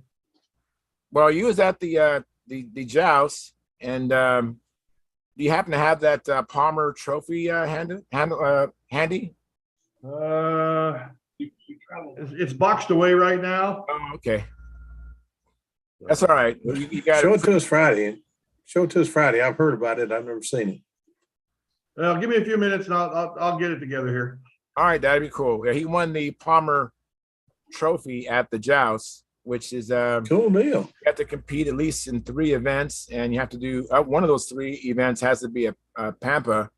Well, you was at the Joust, and do you happen to have that Palmer trophy handy? It's boxed away right now. Oh, okay. That's all right. You got Show it to us Friday. Show it to us Friday. I've heard about it. I've never seen it. Well, give me a few minutes and I'll get it together here. All right, that'd be cool. Yeah, he won the Palmer trophy at the Joust, which is Cool deal. you have to compete at least in 3 events, and you have to do one of those 3 events has to be a Pampa,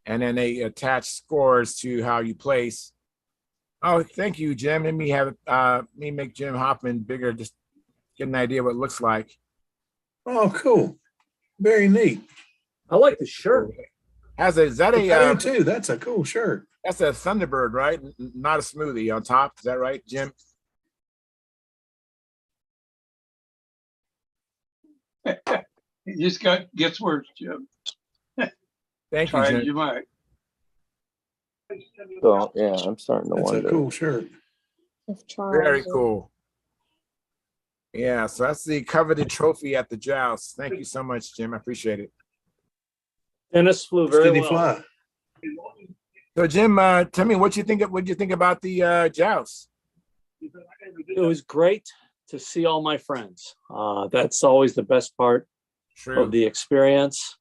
and then they attach scores to how you place. Oh, thank you, Jim. Let me have me make Jim Hoffman bigger, just get an idea what it looks like. Oh, cool. Very neat. I like the shirt. Is that I do too. That's a cool shirt. That's a Thunderbird, right? Not a smoothie on top. Is that right, Jim? It just gets worse, Jim. Thank you, Try Jim. as you might. So yeah, I'm starting to That's wonder. a cool shirt. Very cool. Yeah, so that's the coveted trophy at the Joust. Thank you so much, Jim. I appreciate it. Dennis flew very Did he well. fly? So, Jim, tell me what you think about the Joust? It was great to see all my friends. That's always the best part True. of the experience.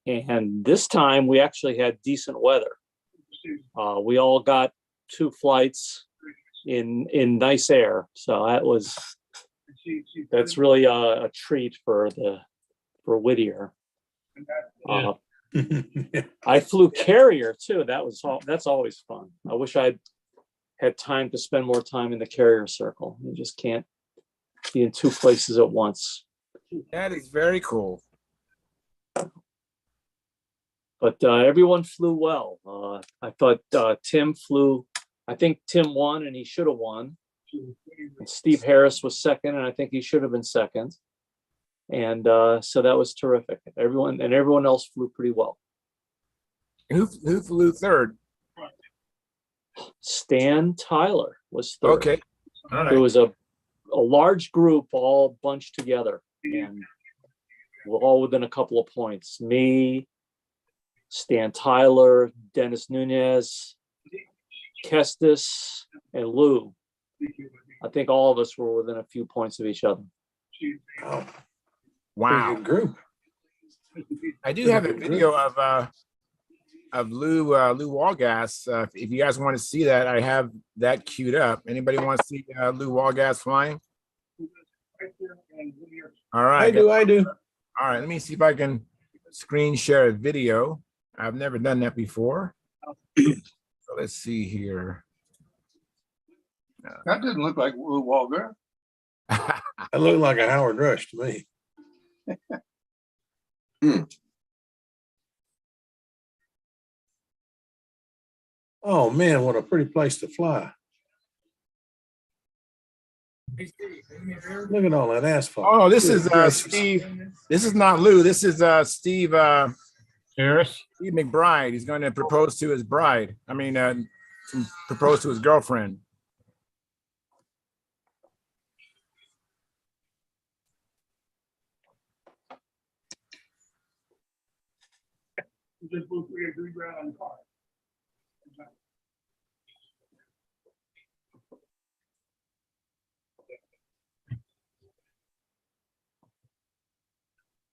And this time we actually had decent weather. We all got 2 flights in nice air, so that's really a treat for Whittier. I flew carrier too. That's always fun. I wish I'd had time to spend more time in the carrier circle. You just can't be in 2 places at once. That is very cool. But everyone flew well. I thought Tim flew. I think Tim won, and he should have won. And Steve Harris was second, and I think he should have been second. And so that was terrific. Everyone else flew pretty well. Who flew third? Stan Tyler was third. Okay. All right. It was a large group all bunched together, and we're all within a couple of points. Me, Stan Tyler, Dennis Nunez, Kestis, and Lou. I think all of us were within a few points of each other. Wow. Pretty good group. I do have a video of Lou Walgas. If you guys want to see that, I have that queued up. Anybody want to see Lou Walgas flying? All right. I do. All right. Let me see if I can screen share a video. I've never done that before. So let's see here. That didn't look like Will Walger. It looked like a Howard Rush to me. Oh man, what a pretty place to fly. Look at all that asphalt. Oh, this is Goodness. Steve. This is not Lou. This is Steve Harris. Steve McBride. He's going to propose to his bride. I mean, propose to his girlfriend.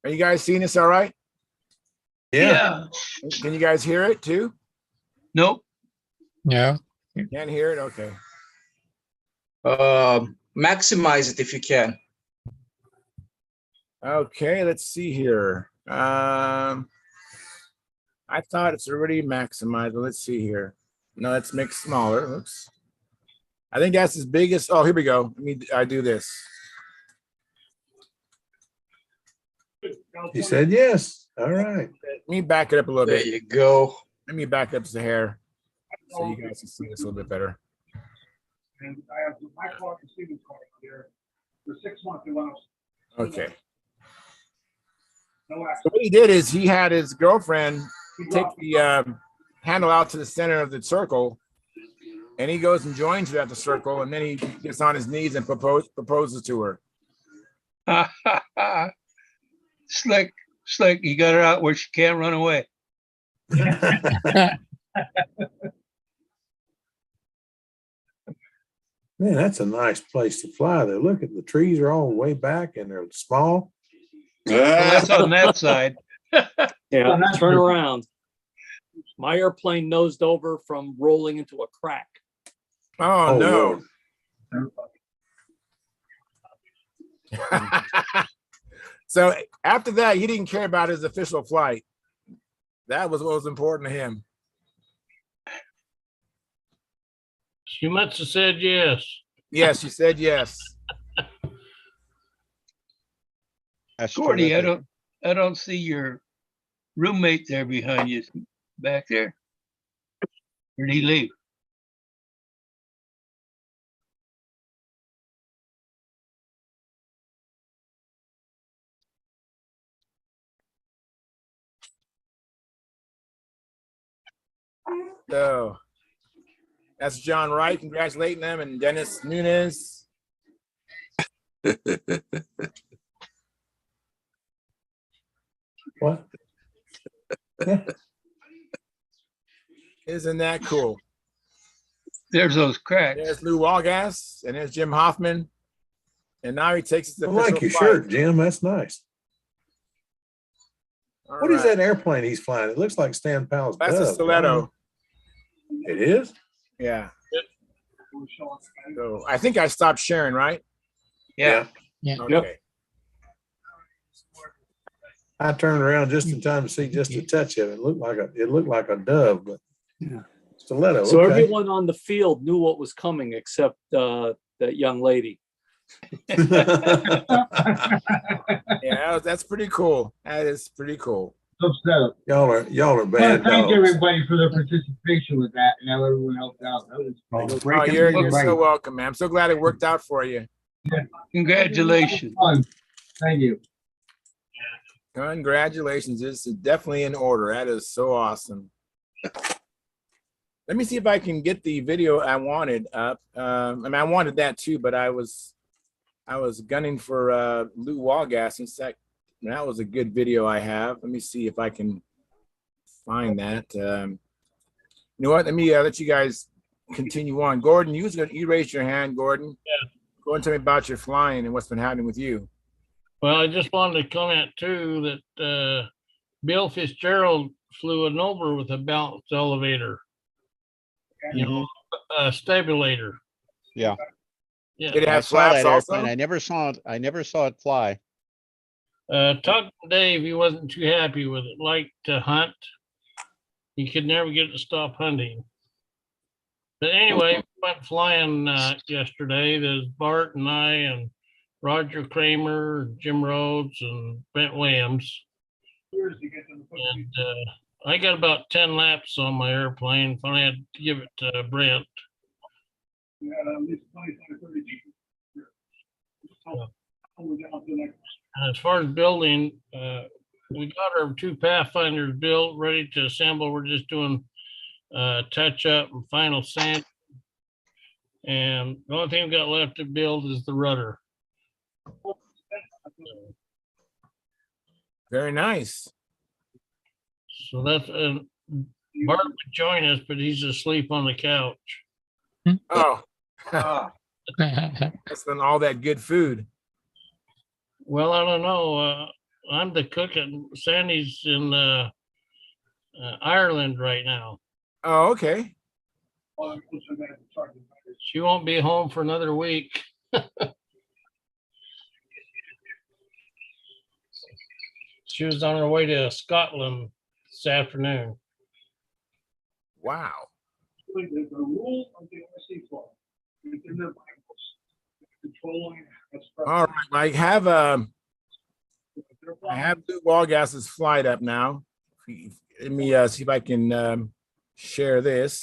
Are you guys seeing this all right? Yeah. Can you guys hear it too? Nope. Yeah. Can't hear it? Okay. Maximize it if you can. Okay, let's see here. I thought it's already maximized. Let's see here. No, let's make smaller. Oops. I think that's as big as, oh, here we go. I do this. He said yes. All right. Let me back it up a little There bit. you go. Let me back up the hair so you guys can see this a little bit better. And I have my car and Steven's car here. For 6 months, they went up. Okay. No So accident. what he did is he had his girlfriend take the handle out to the center of the circle, and he goes and joins her at the circle, and then he gets on his knees and proposes to her. Slick. You got her out where she can't run away. Man, that's a nice place to fly there. Look at the trees are all way back and they're small. Well, that's on that side. Yeah, turn around. My airplane nosed over from rolling into a crack. Oh, no. Lord. So after that, he didn't care about his official flight. That was what was important to him. She must have said yes. Yes, she said yes. That's Gordy, terrific. I don't see your roommate there behind you, back there. Or did he leave? So that's John Wright congratulating them, and Dennis Nunes. What? Isn't that cool? There's those cracks. There's Lou Walgas, and there's Jim Hoffman. And now he takes his I official like your flight. shirt, Jim. That's nice. All What is right. that airplane he's flying? It looks like Stan Powell's That's a Dove. stiletto. It is? Yeah. So I think I stopped sharing, right? Yeah. Okay. I turned around just in time to see just a touch of it. It looked like a dove, but stiletto. So okay. everyone on the field knew what was coming except that young lady. Yeah, that's pretty cool. That is pretty cool. Y'all are bad Thank dogs. everybody for their participation with that and how everyone helped out. That was Oh, you're so welcome, man. I'm so glad it worked out for you. Congratulations. Thank you. Congratulations. This is definitely in order. That is so awesome. Let me see if I can get the video I wanted up. I mean, I wanted that too, but I was gunning for Lou Walgas. In fact, that was a good video I have. Let me see if I can find that. You know what? Let me let you guys continue on. Gordon, you raised your hand, Gordon. Yeah. Go and tell me about your flying and what's been happening with you. Well, I just wanted to comment too that Bill Fitzgerald flew an over with a balanced elevator, you know, a stabulator. Yeah. Yeah. Did it I have saw that flaps airplane. also? I never saw it fly. Talked to Dave, he wasn't too happy with it. Liked to hunt. He could never get it to stop hunting. But anyway, we went flying yesterday. There's Bart and I and Roger Kramer, Jim Rhodes, and Brent Williams. And I got about 10 laps on my airplane. Finally had to give it to Brent. As far as building, we got our 2 Pathfinders built, ready to assemble. We're just doing touch up and final sand. And the only thing we got left to build is the rudder. Very nice. So that's Bart would join us, but he's asleep on the couch. Oh, that's been all that good food. Well, I don't know. I'm the cook, and Sandy's in Ireland right now. Oh, okay. She won't be home for another week. She was on her way to Scotland this afternoon. Wow. The rule of the RC club, it's in their Bibles. Controlling. All right, I have Lou Walgas's flight up now. Let me see if I can share this.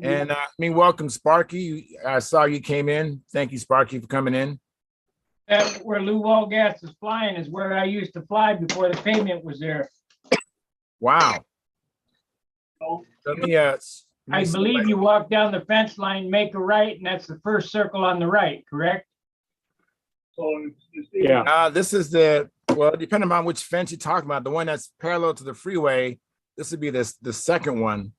And I mean, welcome, Sparky. I saw you came in. Thank you, Sparky, for coming in. Where Lou Walgas is flying is where I used to fly before the pavement was there. Wow. Let me, I believe you walk down the fence line, make a right, and that's the first circle on the right, correct? Yeah. This is well, depending on which fence you're talking about, the one that's parallel to the freeway, this would be the second one.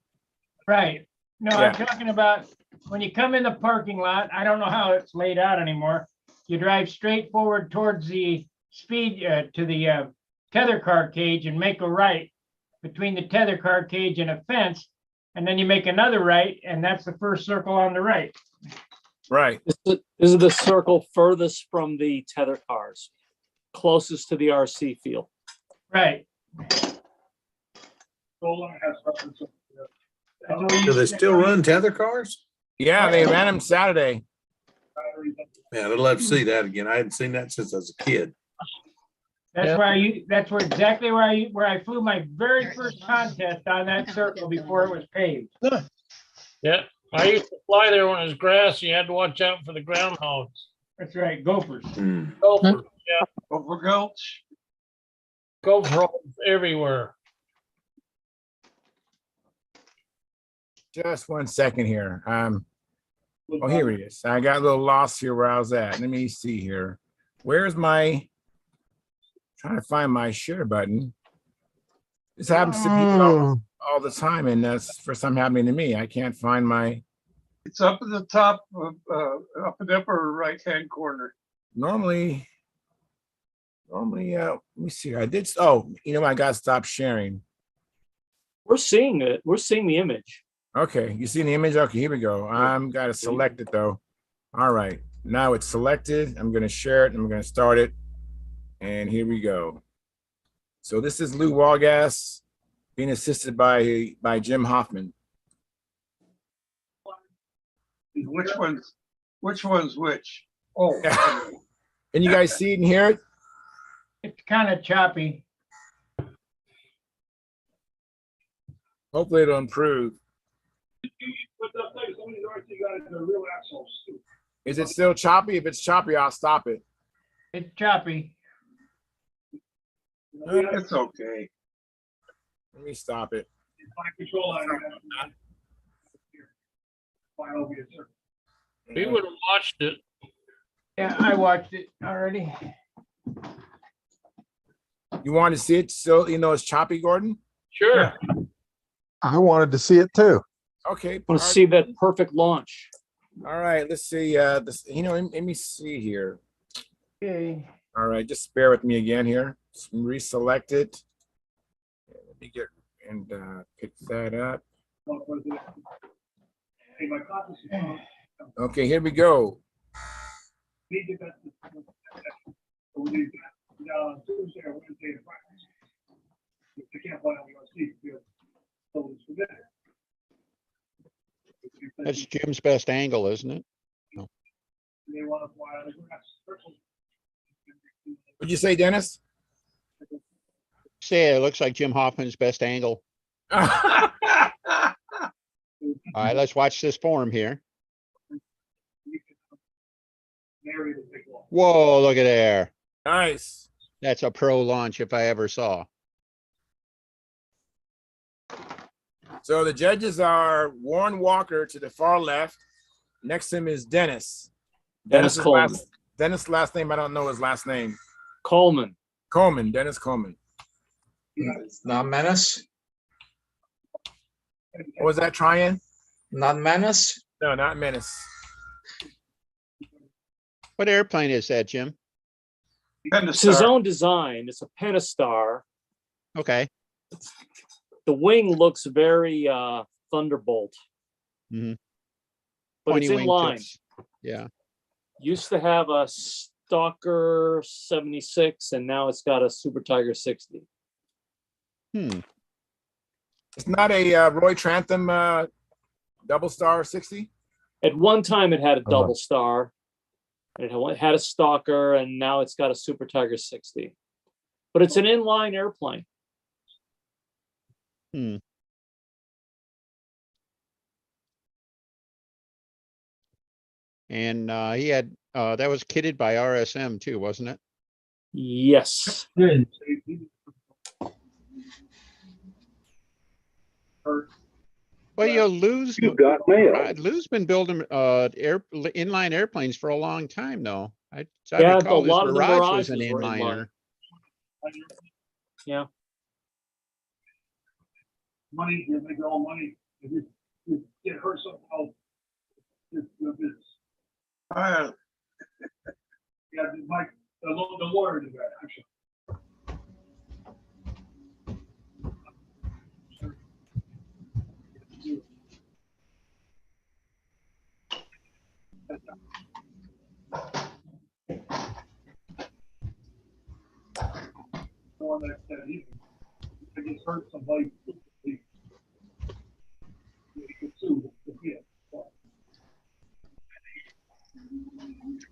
Right. No, Yeah. I'm talking about when you come in the parking lot, I don't know how it's laid out anymore. You drive straight forward towards the speed to the tether car cage and make a right between the tether car cage and a fence. And then you make another right, and that's the first circle on the right. Right. This is the circle furthest from the tether cars, closest to the RC field. Right. Golan has reference. Do they still run tether cars? Yeah, they ran them Saturday. Man, I'd love to see that again. I hadn't seen that since I was a kid. That's where exactly where I flew my very first contest on that circle before it was paved. Yeah, I used to fly there when it was grass. You had to watch out for the groundhogs. That's right, gophers. Gophers, yeah. Gopher Gulch. Gopher holes everywhere. Just 1 second here. Oh, here it is. I got a little lost here where I was at. Let me see here. Where's my, trying to find my share button. This happens to people all the time, and that's first time happening to me. I can't find my. It's up at the top of up in the upper right-hand corner. Normally, let me see. I did. Oh, I got to stop sharing. We're seeing it. We're seeing the image. Okay, you see the image? Okay, here we go. I'm got to select it though. All right, now it's selected. I'm going to share it. And I'm going to start it. And here we go. So this is Lou Walgas being assisted by Jim Hoffman. Which one's which? Oh. Can you guys see it and hear it? It's kind of choppy. Hopefully it'll improve. Is it still choppy? If it's choppy, I'll stop it. It's choppy. It's okay. Let me stop it. We would have watched it. Yeah, I watched it already. You want to see it still, it's choppy, Gordon? Sure. I wanted to see it too. Okay. Let's see that perfect launch. All right, let's see. Let me see here. Okay. All right, just bear with me again here. Reselect it. Let me get and pick that up. Okay, here we go. That's Jim's best angle, isn't it? No. What'd you say, Dennis? Say it looks like Jim Hoffman's best angle. All right, let's watch this form here. Whoa, look at there. Nice. That's a pro launch if I ever saw. So the judges are Warren Walker to the far left. Next to him is Dennis. Dennis Coleman. Dennis' last name, I don't know his last name. Coleman. Dennis Coleman. It's not Menace. What was that, Tryon? Not Menace. No, not Menace. What airplane is that, Jim? It's his own design. It's a Pentastar. Okay. The wing looks very Thunderbolt. Mm-hmm. But Pointy it's in wing line. tips. Yeah. Used to have a Stalker 76, and now it's got a Super Tiger 60. It's not a Roy Trantham double star 60? At one time, it had a double star. And it had a Stalker, and now it's got a Super Tiger 60. But it's an inline airplane. And he had that was kitted by RSM too, wasn't it? Yes. Well, Lou's got mail. Lou's been building inline airplanes for a long time, though. I Yeah, recall a lot his of the Mirage was an Mirages were inliner. Yeah. Money, you make all money. If you get hurt somehow, it's your business. Yeah, Mike, the lawyer did that, actually. One that evening, I just heard somebody.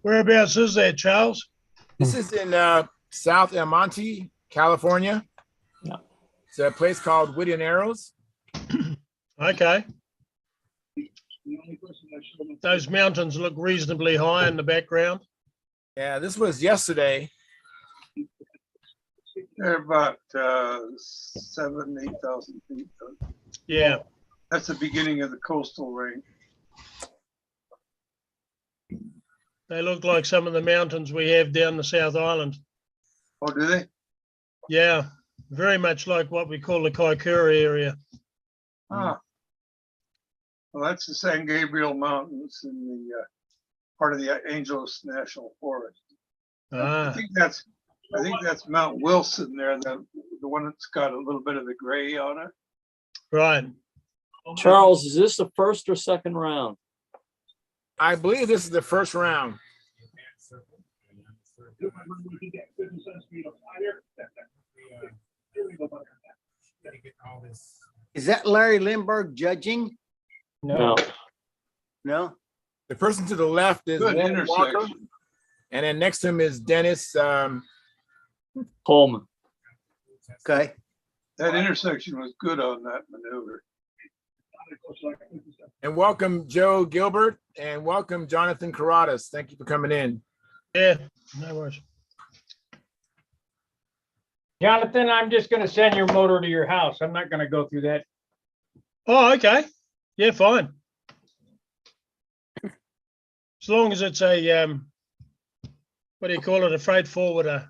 Whereabouts is that, Charles? This is in South El Monte, California. Yeah. It's a place called Whittier Arrows. Okay. Those mountains look reasonably high in the background. Yeah, this was yesterday. They're about 8,000 feet. Yeah. That's the beginning of the coastal range. They look like some of the mountains we have down the South Island. Oh, do they? Yeah, very much like what we call the Kaikoura area. Ah. Well, that's the San Gabriel Mountains in the part of the Angeles National Forest. Ah. I think that's Mount Wilson there, the one that's got a little bit of the gray on it. Right. Charles, is this the first or second round? I believe this is the first round. Is that Larry Lindbergh judging? No. No? The person to the left is Good Warren Walker, intersection. and then next to him is Dennis. Coleman. Okay. That intersection was good on that maneuver. And welcome Joe Gilbert, and welcome Jonathan Carradas. Thank you for coming in. Yeah, no worries. Jonathan, I'm just gonna send your motor to your house. I'm not gonna go through that. Oh, okay. Yeah, fine. As long as it's a, what do you call it, a freight forwarder,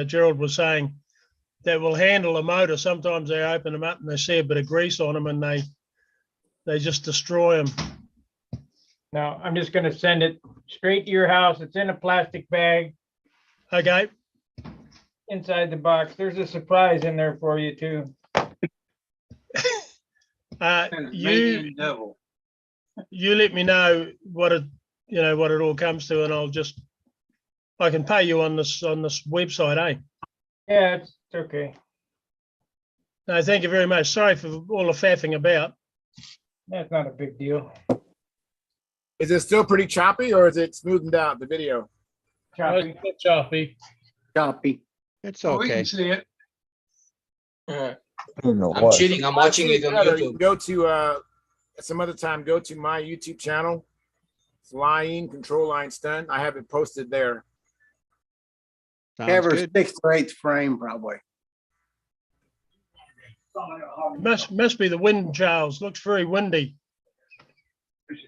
Gerald was saying, that will handle a motor. Sometimes they open them up and they see a bit of grease on them and they just destroy them. No, I'm just gonna send it straight to your house. It's in a plastic bag Okay. inside the box. There's a surprise in there for you too. And You Canadian Devil. you let me know what it what it all comes to, and I can pay you on this website, eh? Yeah, it's okay. No, thank you very much. Sorry for all the faffing about. That's not a big deal. Is it still pretty choppy, or is it smoothened out the video? Choppy. It's a bit choppy. Choppy. It's Oh, we okay. can see it. I'm cheating. I'm watching it on Better, you YouTube. can go to some other time. Go to my YouTube channel, Flying Control Line Stunt. I have it posted there. Sounds Ever good. 6th or 8th frame, probably. Must be the wind, Charles. Looks very windy.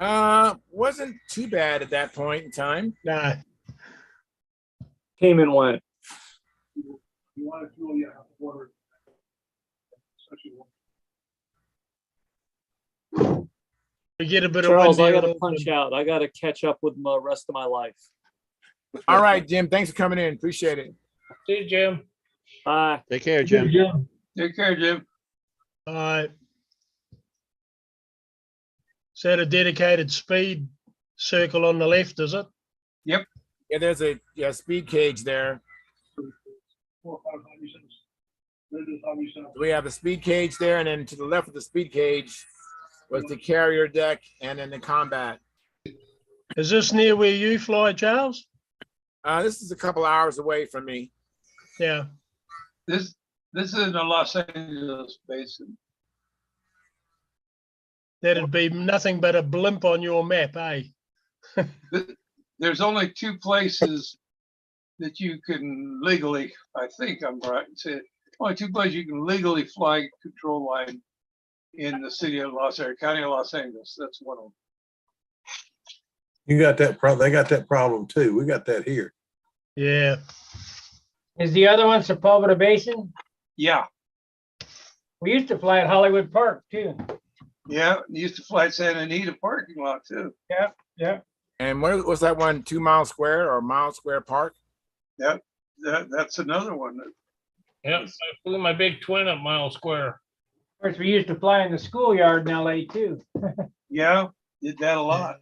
Wasn't too bad at that point in time. No. Came and went. You want to fuel, you have to order. We get a bit Charles, of I wind. gotta punch out. I gotta catch up with the rest of my life. All right, Jim. Thanks for coming in. Appreciate it. See you, Jim. Bye. Take care, Jim. Take care, Jim. All right. Is that a dedicated speed circle on the left, is it? Yep. Yeah, there's a speed cage there. We have a speed cage there, and then to the left of the speed cage was the carrier deck, and then the combat. Is this near where you fly, Charles? This is a couple hours away from me. Yeah. This is in the Los Angeles basin. That'd be nothing but a blimp on your map, eh? There's only two places that you can legally, I think I'm right, say only two places you can legally fly control line in the city of Los Angeles, County of Los Angeles. That's one of them. You got that problem. They got that problem too. We got that here. Yeah. Is the other one Sepulveda Basin? Yeah, We used to fly at Hollywood Park too. yeah. You used to fly at Santa Anita parking lot too. Yeah, yeah. And what was that one? 2 Mile Square or Mile Square Park? Yep, that's another one. Yep. I flew my big twin at Mile Square. Of course, we used to fly in the schoolyard in LA too. Yeah, did that a lot.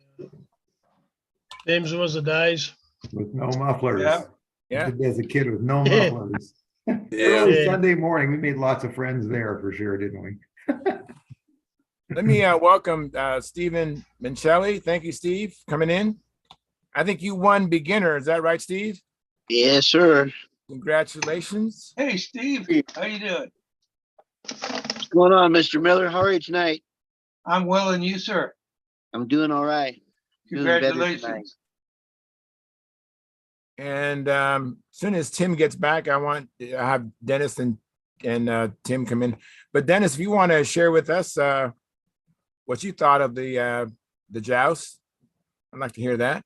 James was the dies. with no mufflers. Yeah. Yeah. As a kid with no mufflers. Yeah. Early Sunday morning, we made lots of friends there for sure, didn't we? Let me welcome Stephen Minchelli. Thank you, Steve, coming in. I think you won beginner. Is that right, Steve? Yes, sir. Congratulations. Hey, Steve, how you doing? What's going on, Mr. Miller? How are you tonight? I'm well, and you, sir? I'm doing all right. Doing better tonight. Congratulations. And as soon as Tim gets back, I have Dennis and Tim come in. But Dennis, if you want to share with us what you thought of the Joust, I'd like to hear that.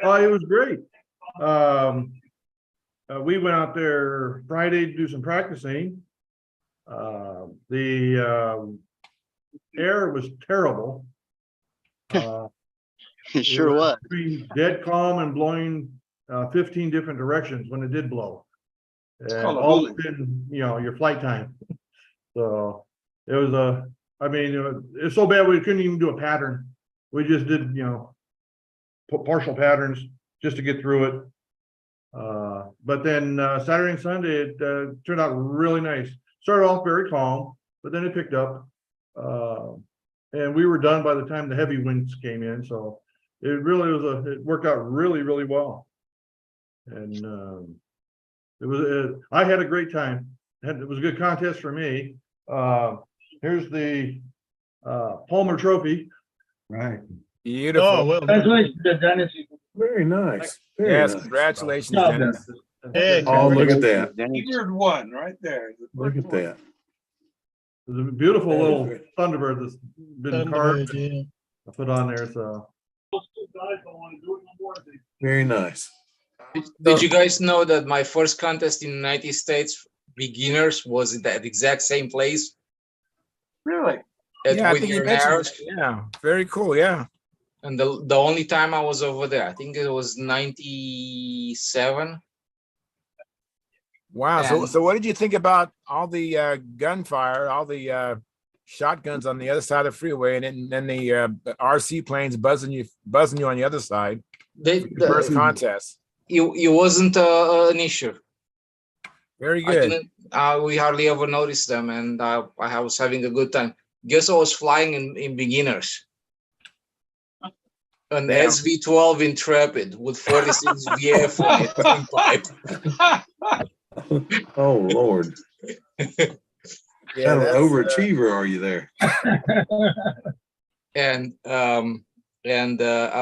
Oh, it was great. We went out there Friday to do some practicing. The air was terrible. It sure was. Between dead calm and blowing 15 different directions when it did blow. And called a all hoolie. within, your flight time. So it was it's so bad we couldn't even do a pattern. We just did, partial patterns just to get through it. But then Saturday and Sunday, it turned out really nice. Started off very calm, but then it picked up. And we were done by the time the heavy winds came in. So it really was it worked out really, really well. And I had a great time. It was a good contest for me. Here's the Palmer Trophy. Right. Beautiful. Oh, well, Congratulations, Dennis. Very nice. Very Yes, nice. congratulations, Job, Dennis. Hey, Oh, look at that. Third one right there. Look at that. It's a beautiful little Thunderbird that's been carved Thunderbird, yeah. and put on there. So Those two guys don't want to do it no more. Very nice. Did you guys know that my first contest in the United States, beginners, was at that exact same place? Really? At Yeah, I think you Whittier mentioned Narrows? that. Yeah, very cool. Yeah. And the only time I was over there, I think it was 97. Wow. And- So what did you think about all the gunfire, all the shotguns on the other side of the freeway, and then the RC planes buzzing you on the other side? The First contest. it wasn't an issue. Very I good. didn't. We hardly ever noticed them, and I was having a good time. Guess I was flying in beginners. An Damn. SV-12 Intrepid with 46 VF on it, twin pipe. Oh, Lord. Yeah, Kind of that's, overachiever are you there? And I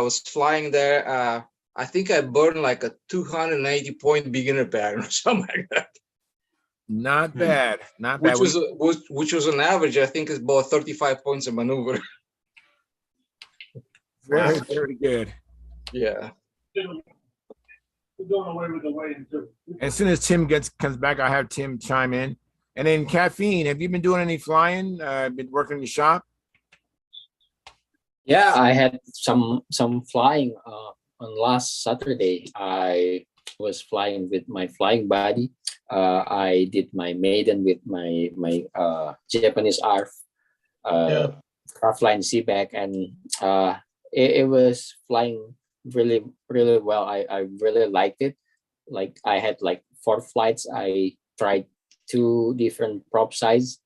was flying there. I think I burned like a 280 point beginner pattern or something like that. Not bad. Not bad. Which was an average. I think it's about 35 points a maneuver. Very, very good. Yeah. We're doing away with the weigh-in too. As soon as Tim comes back, I'll have Tim chime in. And then Caffeine, have you been doing any flying? Been working in the shop? Yeah, I had some flying on last Saturday. I was flying with my flying buddy. I did my maiden with my Japanese ARF, Craftline Seaback, and it was flying really, really well. I really liked it. Like I had like 4 flights. I tried 2 different prop size,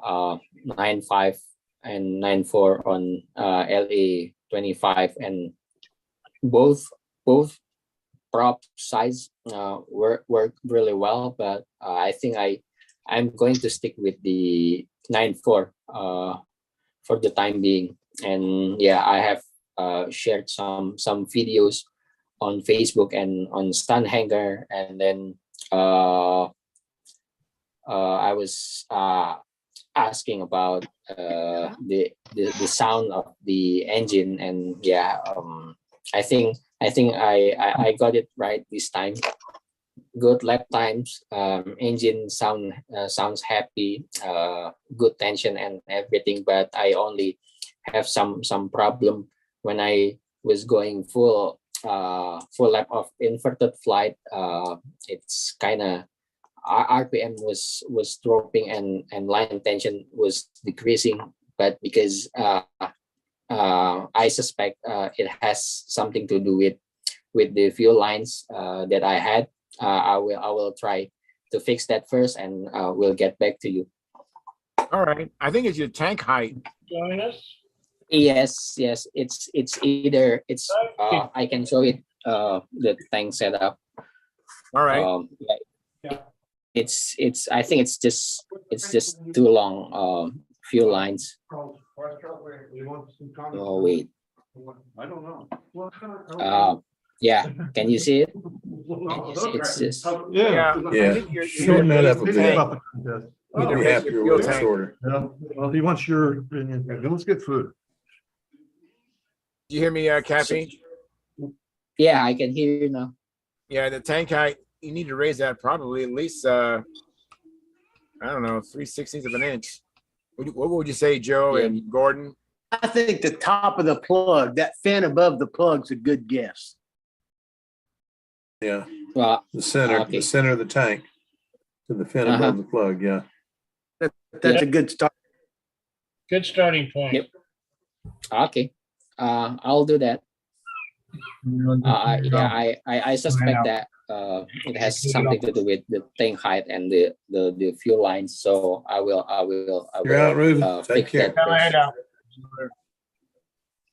9.5 and 9.4 on LA 25, and both prop size work really well. But I think I'm going to stick with the 9.4 for the time being. And yeah, I have shared some videos on Facebook and on Stunthangar, and then I was asking about the sound of the engine, and yeah, I think I got it right this time. Good lap times, engine sounds happy, good tension and everything, but I only have some problem when I was going full lap of inverted flight. It's kind of RPM was dropping and line tension was decreasing, but because I suspect it has something to do with the fuel lines that I had. I will try to fix that first, and we'll get back to you. All right. I think it's your tank height. Join us. Yes, it's either I can show it the tank setup. All right. It's I think it's just too long fuel lines. Oh wait. I don't know. Yeah, can you see it? It's just Yeah. Shorten that up a bit. Either Be make happier your fuel with it tank- shorter. Yeah, well, he wants your opinion. Let's get food. Do you hear me, Kathy? Yeah, I can hear you now. Yeah, the tank height, you need to raise that probably at least, I don't know, 3/16 of an inch. What would you say, Joe and Gordon? I think the top of the plug, that fin above the plug's a good guess. Yeah. Well, The center of the tank to the fin above the plug. Yeah. That's a good start. Good starting point. Yep. Okay. I'll do that. Yeah, I suspect that it has something to do with the tank height and the fuel lines. So I will You're out, Ruben. Take fix care. that first.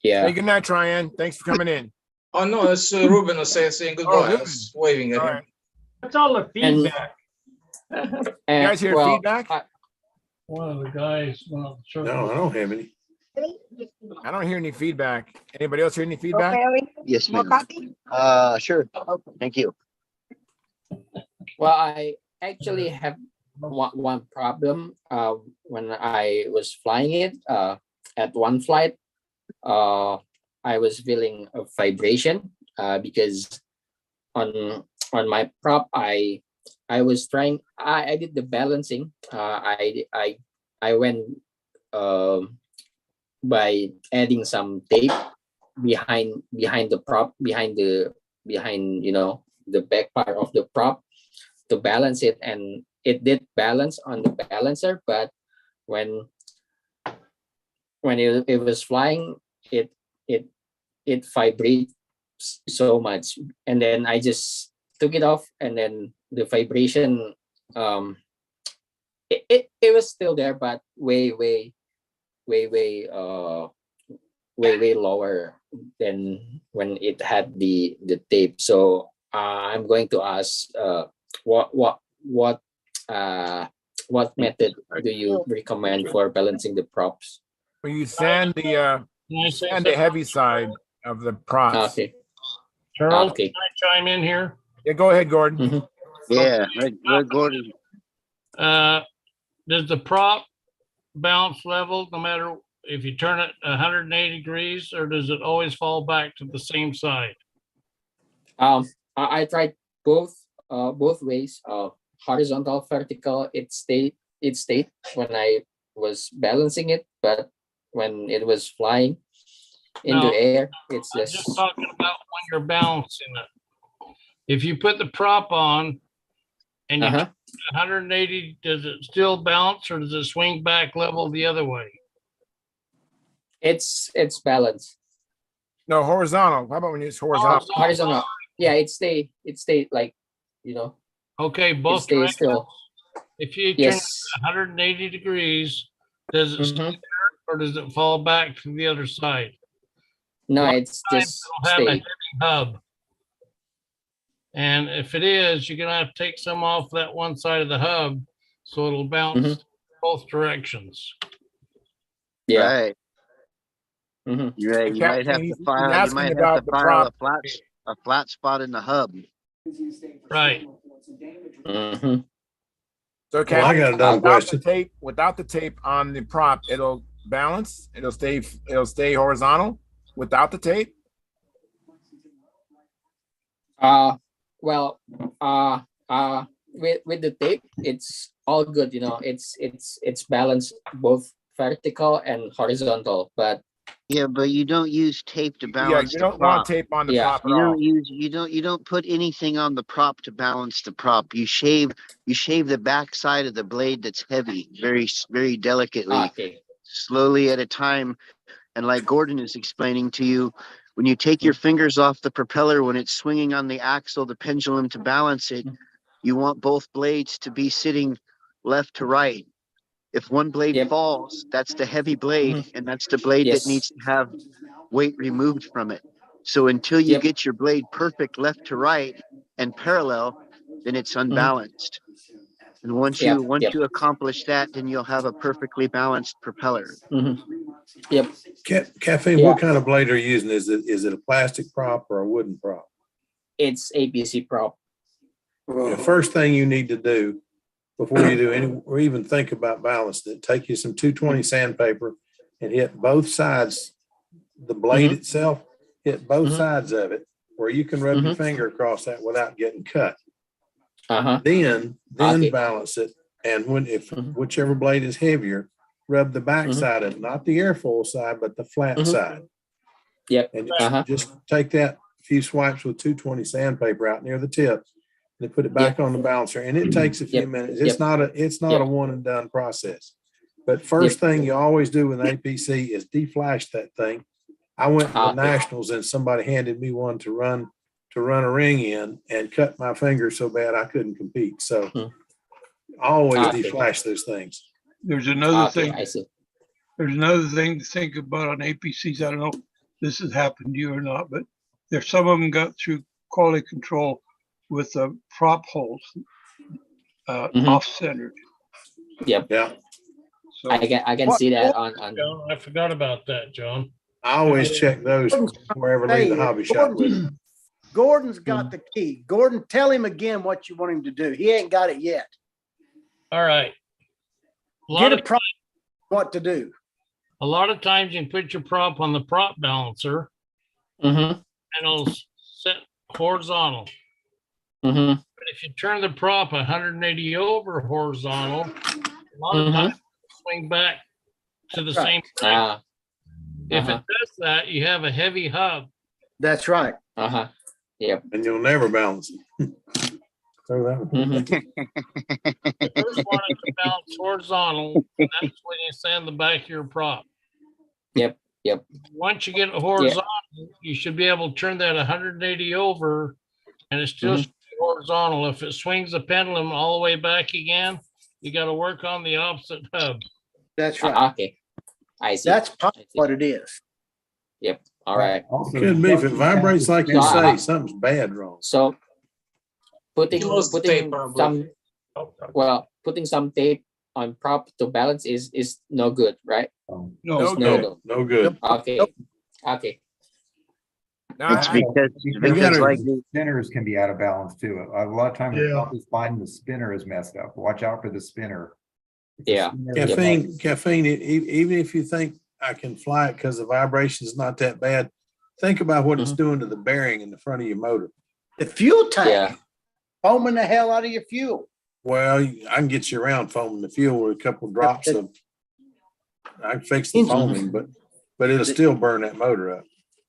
Yeah. Hey, good night, Tryon. Thanks for coming in. Oh no, it's Ruben was saying goodbye. I was waving at him. That's all the feedback. You guys hear feedback? One of the guys. No, I don't have any. I don't hear any feedback. Anybody else hear any feedback? Yes, ma'am. Sure. Thank you. Well, I actually have one problem when I was flying it at one flight. I was feeling a vibration because on my prop I was trying. I did the balancing. I went by adding some tape behind the prop, behind you know, the back part of the prop to balance it, and it did balance on the balancer. But when it was flying, it vibrates so much, and then I just took it off, and then the vibration it was still there, but way lower than when it had the tape. So I'm going to ask what method do you recommend for balancing the props? Well, you sand the heavy side of the props. Okay. Charles, Okay. can I chime in here? Yeah, go ahead, Gordon. Mm-hmm. Yeah, Gordon. Does the prop bounce level no matter if you turn it 180 degrees, or does it always fall back to the same side? I tried both ways. Horizontal, vertical. It stayed when I was balancing it, but when it was flying in the air, it's I'm just talking about when you're balancing it. If you put the prop on and you turn it 180, does it still bounce, or does it swing back level the other way? It's balanced. No, horizontal. How about when it's horizontal? Horizontal. Yeah, it stayed like, you know. Okay, both stay directions. still. If you turn it 180 degrees, does it stay there, or does it fall back to the other side? No, it's just it'll have a stay. heavy hub. And if it is, you're gonna have to take some off that one side of the hub, so it'll bounce both directions. Yeah. Right. You're right. You might have to file. You might have to file a flat spot in the hub. Right. So, Well, I got another question. Without the tape on the prop, it'll balance. It'll stay horizontal without the tape. Well, with the tape, it's all good. You know, it's balanced both vertical and horizontal. But yeah, but you don't use tape to balance. You don't want tape on the prop at all. You don't put anything on the prop to balance the prop. You shave the back side of the blade that's heavy, very delicately, slowly at a time. And like Gordon is explaining to you, when you take your fingers off the propeller, when it's swinging on the axle, the pendulum to balance it, you want both blades to be sitting left to right. If one blade falls, that's the heavy blade, and that's the blade that needs to have weight removed from it. So until you get your blade perfect left to right and parallel, then it's unbalanced. And once you accomplish that, then you'll have a perfectly balanced propeller. Yep. Caffeine, what kind of blade are you using? Is it a plastic prop or a wooden prop? It's APC prop. The first thing you need to do before you do any or even think about balancing it, take you some 220 sandpaper and hit both sides, the blade itself, hit both sides of it where you can rub your finger across that without getting cut. Then balance it. And whichever blade is heavier, rub the back side of it, not the airfoil side, but the flat side. And just take that few swipes with 220 sandpaper out near the tip and put it back on the balancer. And it takes a few minutes. It's not a one and done process. But first thing you always do with an APC is deflash that thing. I went to the nationals and somebody handed me one to run a ring in and cut my finger so bad I couldn't compete. So always deflash those things. There's another thing. There's another thing to think about on APCs. I don't know if this has happened to you or not, but there's some of them got through quality control with prop holes off-centered. Yeah. So I can see that on. John, I forgot about that, John. I always check those before I ever leave the hobby shop with it. Gordon's got the key. Gordon, tell him again what you want him to do. He ain't got it yet. All right. Get a prop what to do. A lot of times you can put your prop on the prop balancer and it'll set horizontal. But if you turn the prop 180 over horizontal, a lot of times it'll swing back to the same place. If it does that, you have a heavy hub. That's right. Yep. And you'll never balance it. Throw that one. The first one is to balance horizontal, and that's when you sand the back of your prop. Yep. Once you get it horizontal, you should be able to turn that 180 over, and it's still horizontal. If it swings the pendulum all the way back again, you got to work on the opposite hub. That's right. Okay. I see. That's probably what it is. Yep. All right. Could be if it vibrates like you say, something's bad wrong. So putting some tape on prop to balance is no good, right? No good. Okay. It's because like the spinners can be out of balance too. A lot of times the prop is fine, the spinner is messed up. Watch out for the spinner. Caffeine, even if you think I can fly it because the vibration is not that bad, think about what it's doing to the bearing in the front of your motor. The fuel tank, foaming the hell out of your fuel. Well, I can get you around foaming the fuel with a couple drops of, I can fix the foaming, but it'll still burn that motor up.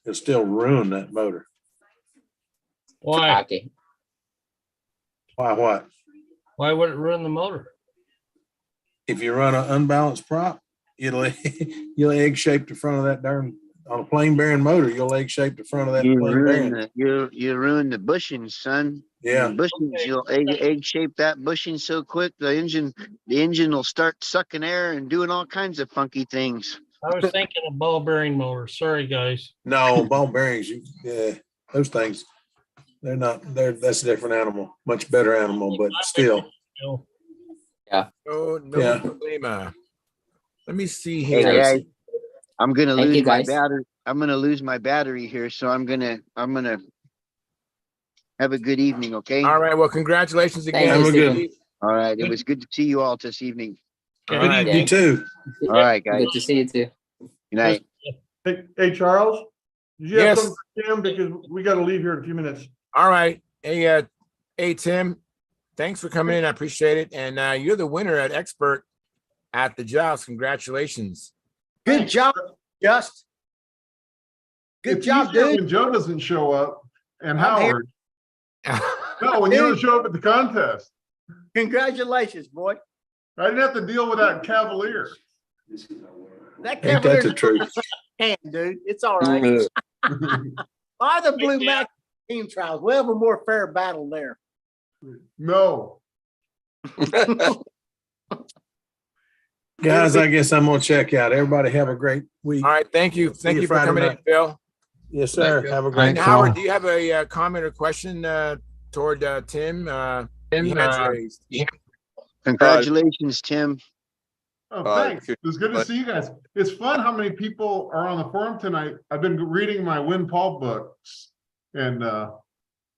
It'll still ruin that motor. Why? Why what? Why would it ruin the motor? If you run an unbalanced prop, you'll egg shape the front of that darn, on a plain bearing motor, you'll egg shape the front of that plain bearing. You ruin the bushings, son. Yeah. The bushings, you'll egg shape that bushing so quick the engine will start sucking air and doing all kinds of funky things. I was thinking of ball bearing motor. Sorry, guys. No, ball bearings, those things, that's a different animal, much better animal, but still. No problema. Let me see Hey here. guys, I'm gonna lose my battery. I'm gonna lose my battery here, so I'm gonna have a good evening. Okay. All right. Well, congratulations again. All right. It was good to see you all this evening. Good evening, you too. All right, guys. Good to see you too. Good night. Hey, Charles, did you have something for Tim? Because we got to leave here in a few minutes. All right. Hey, Tim, thanks for coming in. I appreciate it. And you're the winner at Expert at the Joust. Congratulations. Good job, Just. Good job, dude. When Joe doesn't show up and Howard. No, when you don't show up at the contest. Congratulations, boy. I didn't have to deal with that Cavalier. That Ain't that the truth? can, dude. It's all right. Why the Blue Mac team trials? We'll have a more fair battle there. No. Guys, I guess I'm gonna check out. Everybody have a great week. All right. Thank you. See Thank you you for Friday coming in, night. Phil. Yes, sir. Have a great And night. Howard, do you have a comment or question toward Tim? Hands raised. Congratulations, Tim. Oh, thanks. It was good to see you guys. It's fun how many people are on the forum tonight. I've been reading my Win Paul books, and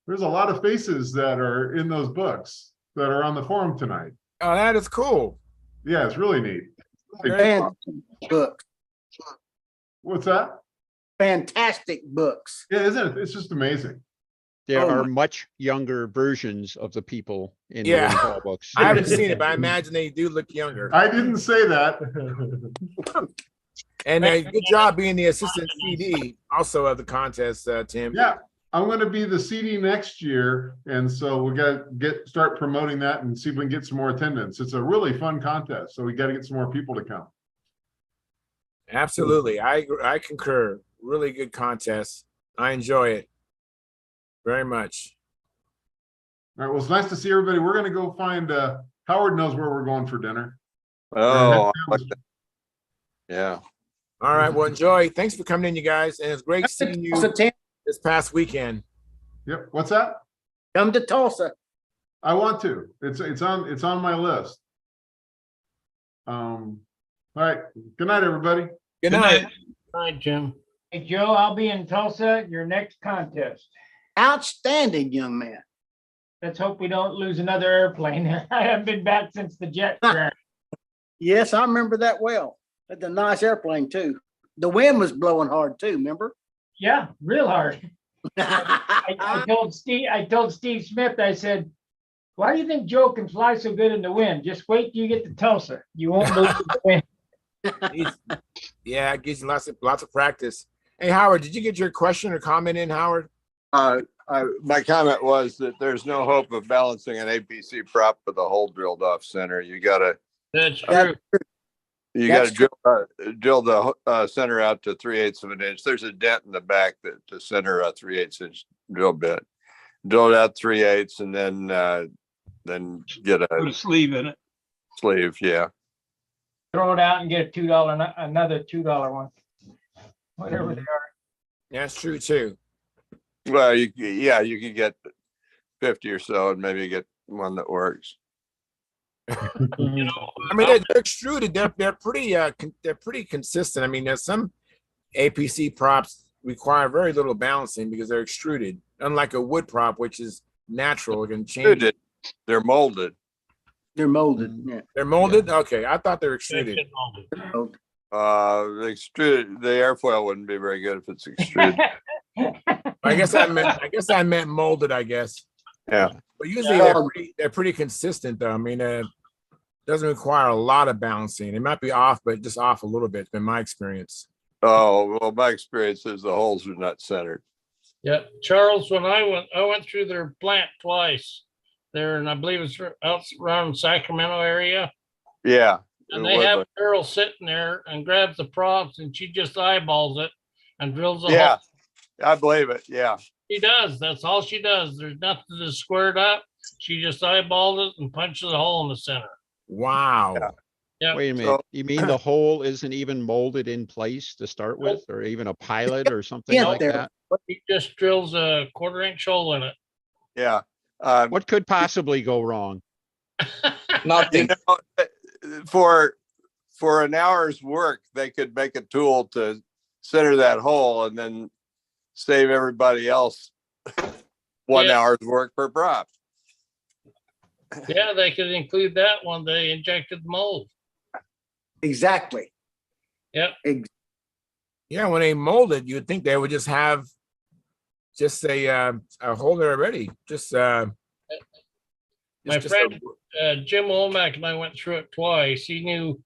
there's a lot of faces that are in those books that are on the forum tonight. Oh, that is cool. Yeah, it's really neat. Fantastic book. What's that? Fantastic books. Yeah, isn't it? It's just amazing. There Oh are my- much younger versions of the people in the Yeah. Win Paul books. I haven't seen it, but I imagine they do look younger. I didn't say that. And good job being the assistant CD also of the contest, Tim. Yeah, I'm going to be the CD next year, and so we got to start promoting that and see if we can get some more attendance. It's a really fun contest, so we got to get some more people to come. Absolutely. I concur. Really good contest. I enjoy it very much. All right, well, it's nice to see everybody. We're going to go find Howard knows where we're going for dinner. Oh, I like that. Yeah. All right. Well, enjoy. Thanks for coming in, you guys. And it's great seeing you this past weekend. Yep. What's that? Come to Tulsa. I want to. It's on my list. All right. Good night, everybody. Good night. Good night, Jim. Hey, Joe, I'll be in Tulsa at your next contest. Outstanding, young man. Let's hope we don't lose another airplane. I haven't been back since the jet crash. Yes, I remember that well. That's a nice airplane too. The wind was blowing hard too, remember? Yeah, real hard. I told Steve Smith, I said, why do you think Joe can fly so good in the wind? Just wait till you get to Tulsa. You won't lose the wind. Yeah, it gives you lots of practice. Hey, Howard, did you get your question or comment in, Howard? My comment was that there's no hope of balancing an APC prop with a hole drilled off center. You gotta That's true. drill the center out to 3/8 of an inch. There's a dent in the back to center a 3/8 inch drill bit. Drill it out 3/8 and then get Put a sleeve in it. sleeve. Yeah. Throw it out and get a $2, another $2 one. Whatever they are. That's true too. Well, you can get 50 or so and maybe get one that works. You know, I mean, they're extruded. They're pretty consistent. I mean, there's some APC props require very little balancing because they're extruded, unlike a wood prop, which is natural. It can change. They're molded. They're molded. Yeah. They're molded. Okay, I thought they were extruded. Extruded. The airfoil wouldn't be very good if it's extruded. I guess I meant molded. I guess. Yeah. But usually they're pretty consistent though. I mean, doesn't require a lot of balancing. It might be off, but just off a little bit. In my experience. Oh well, my experience is the holes are not centered. Yeah, Charles. When I went through their plant twice there, and I believe it's out around Sacramento area. Yeah. And they have a girl sitting there and grabs the props, and she just eyeballs it and drills a hole. I believe it. Yeah. She does. That's all she does. There's nothing to square it up. She just eyeballs it and punches a hole in the center. Wow. Yeah. Wait a minute. You mean the hole isn't even molded in place to start with, or even a pilot or something like that? He just drills a 1/4 inch hole in it. Yeah. What could possibly go wrong? Nothing. You know, for an hour's work, they could make a tool to center that hole and then save everybody else 1 hour's work per prop. Yeah, they could include that when they injected the mold. Exactly. Yep. Yeah, when they molded, you'd think they would just have a holder already. My friend Jim Womack and I went through it twice. He knew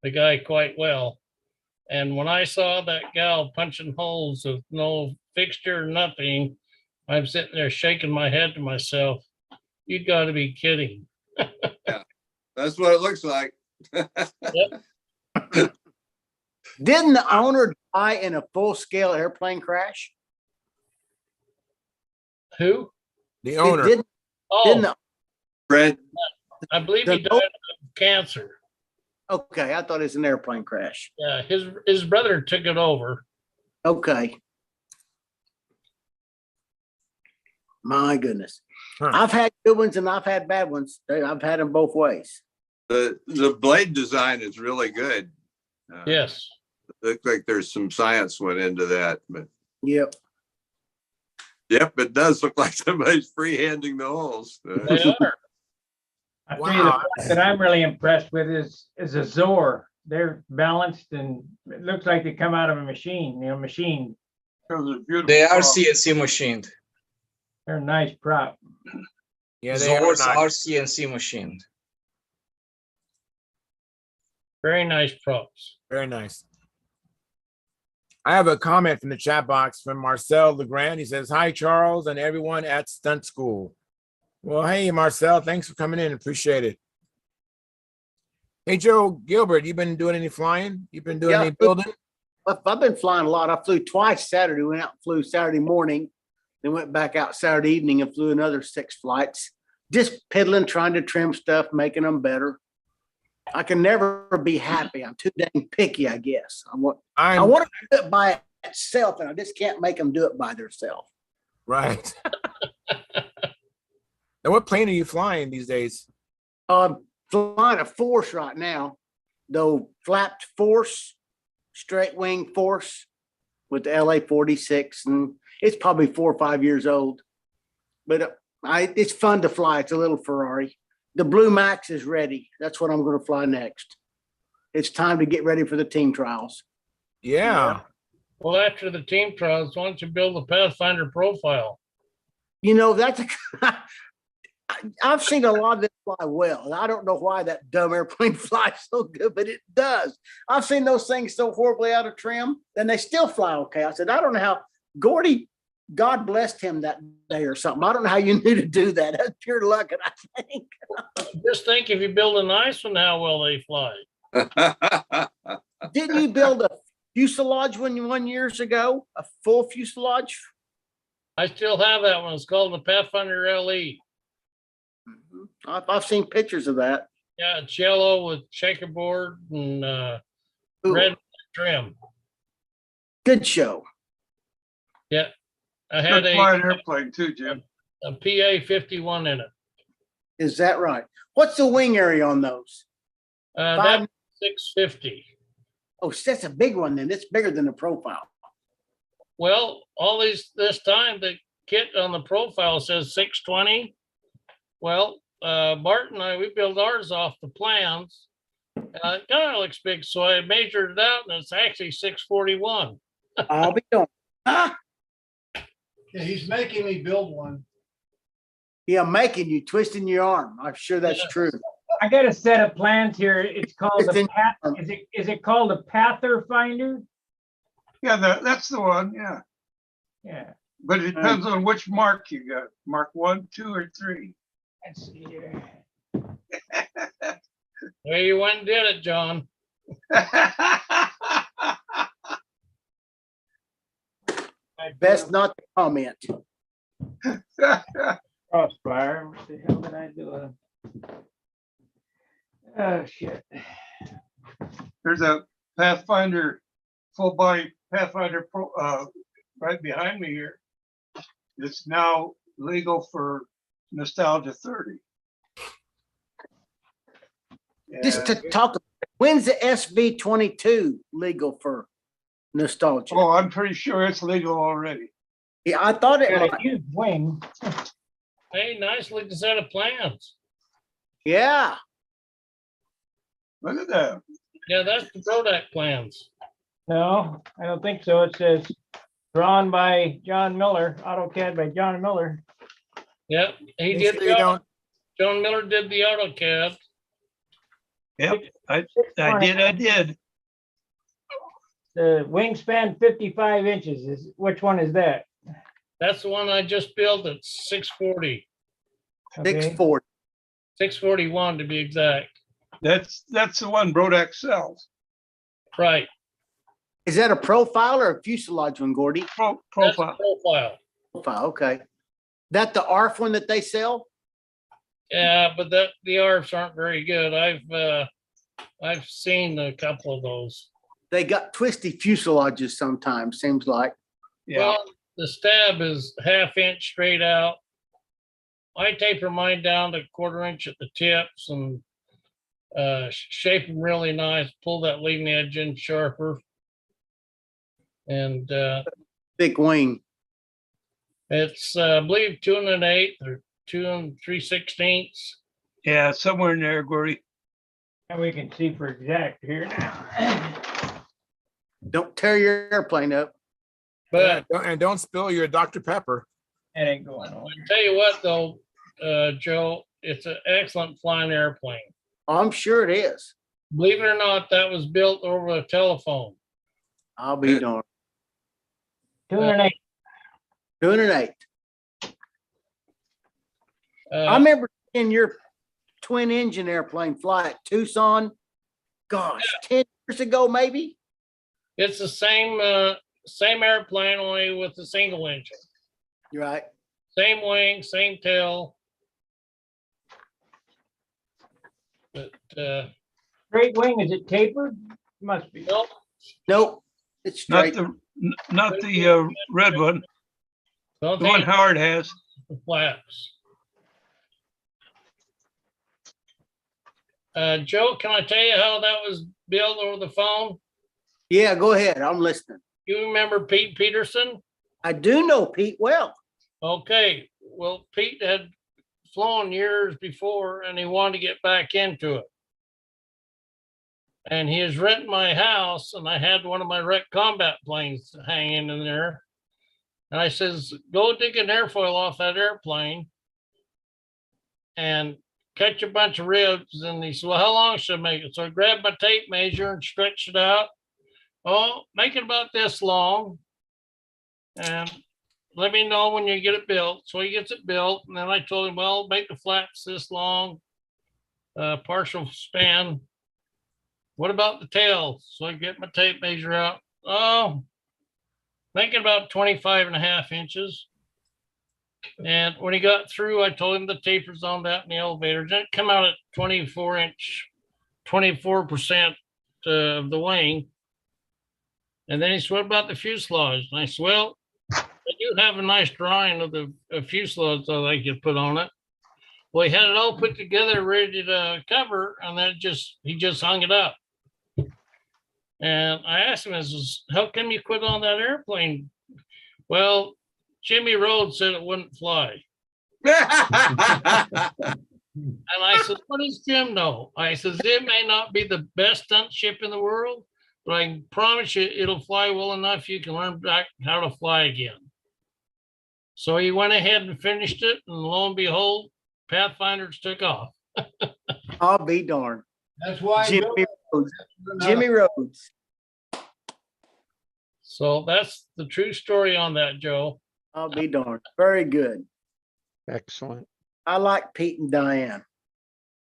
the guy quite well. And when I saw that gal punching holes with no fixture, nothing, I'm sitting there shaking my head to myself, you got to be kidding. Yeah, that's what it looks like. Yep. Didn't the owner die in a full-scale airplane crash? Who? The owner. Didn't Oh, the, Fred, I believe he the- died of cancer. okay, I thought it was an airplane crash. Yeah, his brother took it over. Okay. My goodness. Huh. I've had good ones and I've had bad ones. I've had them both ways. the blade design is really good. Yes. Looks like there's some science went into that, but Yep. yep, it does look like somebody's freehanding the holes. They are. I tell you, the part that I'm really impressed with is a Zor. They're balanced and it looks like they come out of a machine, machined. They are CNC machined. They're a nice prop. Yeah, they are Zors nice. are CNC machined. Very nice props. Very nice. I have a comment from the chat box from Marcel Legrand. He says, "Hi, Charles, and everyone at Stunt School." Well, hey, Marcel, thanks for coming in. Appreciate it. Hey, Joe Gilbert, you been doing any flying? You been doing any building? I've been flying a lot. I flew twice Saturday. Went out and flew Saturday morning, then went back out Saturday evening and flew another 6 flights. Just piddling, trying to trim stuff, making them better. I can never be happy. I'm too dang picky, I guess. I want to do it by itself, and I just can't make them do it by themselves. Right. Now, what plane are you flying these days? I'm flying a Force right now, though flapped Force, straight wing Force with the LA-46, and it's probably 4 or 5 years old. But it's fun to fly. It's a little Ferrari. The Blue Max is ready. That's what I'm going to fly next. It's time to get ready for the team trials. Yeah. Well, after the team trials, why don't you build a Pathfinder profile? You know, that's I've seen a lot of this fly well, and I don't know why that dumb airplane flies so good, but it does. I've seen those things so horribly out of trim, and they still fly okay. I said, I don't know how Gordy, God blessed him that day or something. I don't know how you knew to do that. That's pure luck, and I think. Just think if you build a nice one, how well they fly. Didn't you build a fuselage one years ago? A full fuselage? I still have that one. It's called the Pathfinder LE. I've seen pictures of that. Yeah, it's yellow with checkerboard and red trim. Good show. Yeah, I had Good flying airplane too, Jim. a PA 51 in it. Is that right? What's the wing area on those? That's 650. Oh, that's a big one then. It's bigger than the profile. Well, this time the kit on the profile says 620. Well, Bart and I, we built ours off the plans. It kind of looks big, so I measured it out, and it's actually 641. I'll be darned. Huh? Yeah, he's making me build one. Yeah, making you twisting your arm. I'm sure that's true. I got a set of plans here. It's called is it called a Pathfinder? Yeah, that's the one. Yeah. Yeah. But it depends on which mark you got. Mark 1, 2, or 3. Let's see here. There you went and did it, John. Best not to comment. Crossfire. What the hell did I do? Oh shit. There's a Pathfinder full body Pathfinder Pro, right behind me here. It's now legal for Nostalgia 30. Just to talk, when's the SV22 legal for Nostalgia? Oh, I'm pretty sure it's legal already. Yeah, I thought it Got was. a huge wing. Hey, nice looking set of plans. Yeah. Look at that. Yeah, that's the Prodac plans. No, I don't think so. It says drawn by John Miller, AutoCAD by John Miller. Yep, he They did say the you don't- John Miller did the AutoCAD. Yep, I did. The wingspan 55 inches. Which one is that? That's the one I just built at 640. Okay. 640. 641 to be exact. That's the one Brodak sells. Right. Is that a profile or a fuselage one, Gordy? That's Profile. profile. Profile, okay. That the ARF one that they sell? Yeah, but the ARFs aren't very good. I've seen a couple of those. They got twisty fuselages sometimes, seems like. Well, the stab is 1/2 inch straight out. I taper mine down to 1/4 inch at the tips and shape them really nice, pull that leading edge in sharper. And thick wing. It's I believe 2 1/8 or 2 3/16. Yeah, somewhere in there, Gordy. And we can see for exact here now. Don't tear your airplane up. But and don't spill your Dr. Pepper. It ain't going on. I tell you what, though, Joe, it's an excellent flying airplane. I'm sure it is. Believe it or not, that was built over a telephone. I'll be darned. 2 1/8. 2 1/8. Uh, I remember seeing your twin engine airplane fly at Tucson. Gosh, 10 years ago, maybe. It's the same airplane, only with a single engine. You're right. Same wing, same tail. But Straight wing, is it tapered? Must be. nope. Nope. It's Not straight. the red one. Don't The one think Howard has. the flaps. Joe, can I tell you how that was built over the phone? Yeah, go ahead. I'm listening. You remember Pete Peterson? I do know Pete well. Okay, well, Pete had flown years before and he wanted to get back into it. And he was renting my house and I had one of my wrecked combat planes hanging in there. And I says, go dig an airfoil off that airplane and cut you a bunch of ribs. And he said, well, how long should I make it? So I grabbed my tape measure and stretched it out. Oh, make it about this long. And let me know when you get it built. So he gets it built. And then I told him, well, make the flaps this long, partial span. What about the tail? So I get my tape measure out. Oh, make it about 25.5 inches. And when he got through, I told him the tapers on that in the elevators. And it come out at 24% of the wing. And then he said, what about the fuselage? And I said, well, I do have a nice drawing of the fuselage that I could put on it. Well, he had it all put together, ready to cover, and then he just hung it up. And I asked him, I says, how come you quit on that airplane? Well, Jimmy Rhodes said it wouldn't fly. And I said, what does Jim know? I says, it may not be the best stunt ship in the world, but I can promise you it'll fly well enough you can learn back how to fly again. So he went ahead and finished it, and lo and behold, Pathfinders took off. I'll be darned. That's why Jimmy Rhodes. Jimmy Rhodes. So that's the true story on that, Joe. I'll be darned. Very good. Excellent. I like Pete and Diane.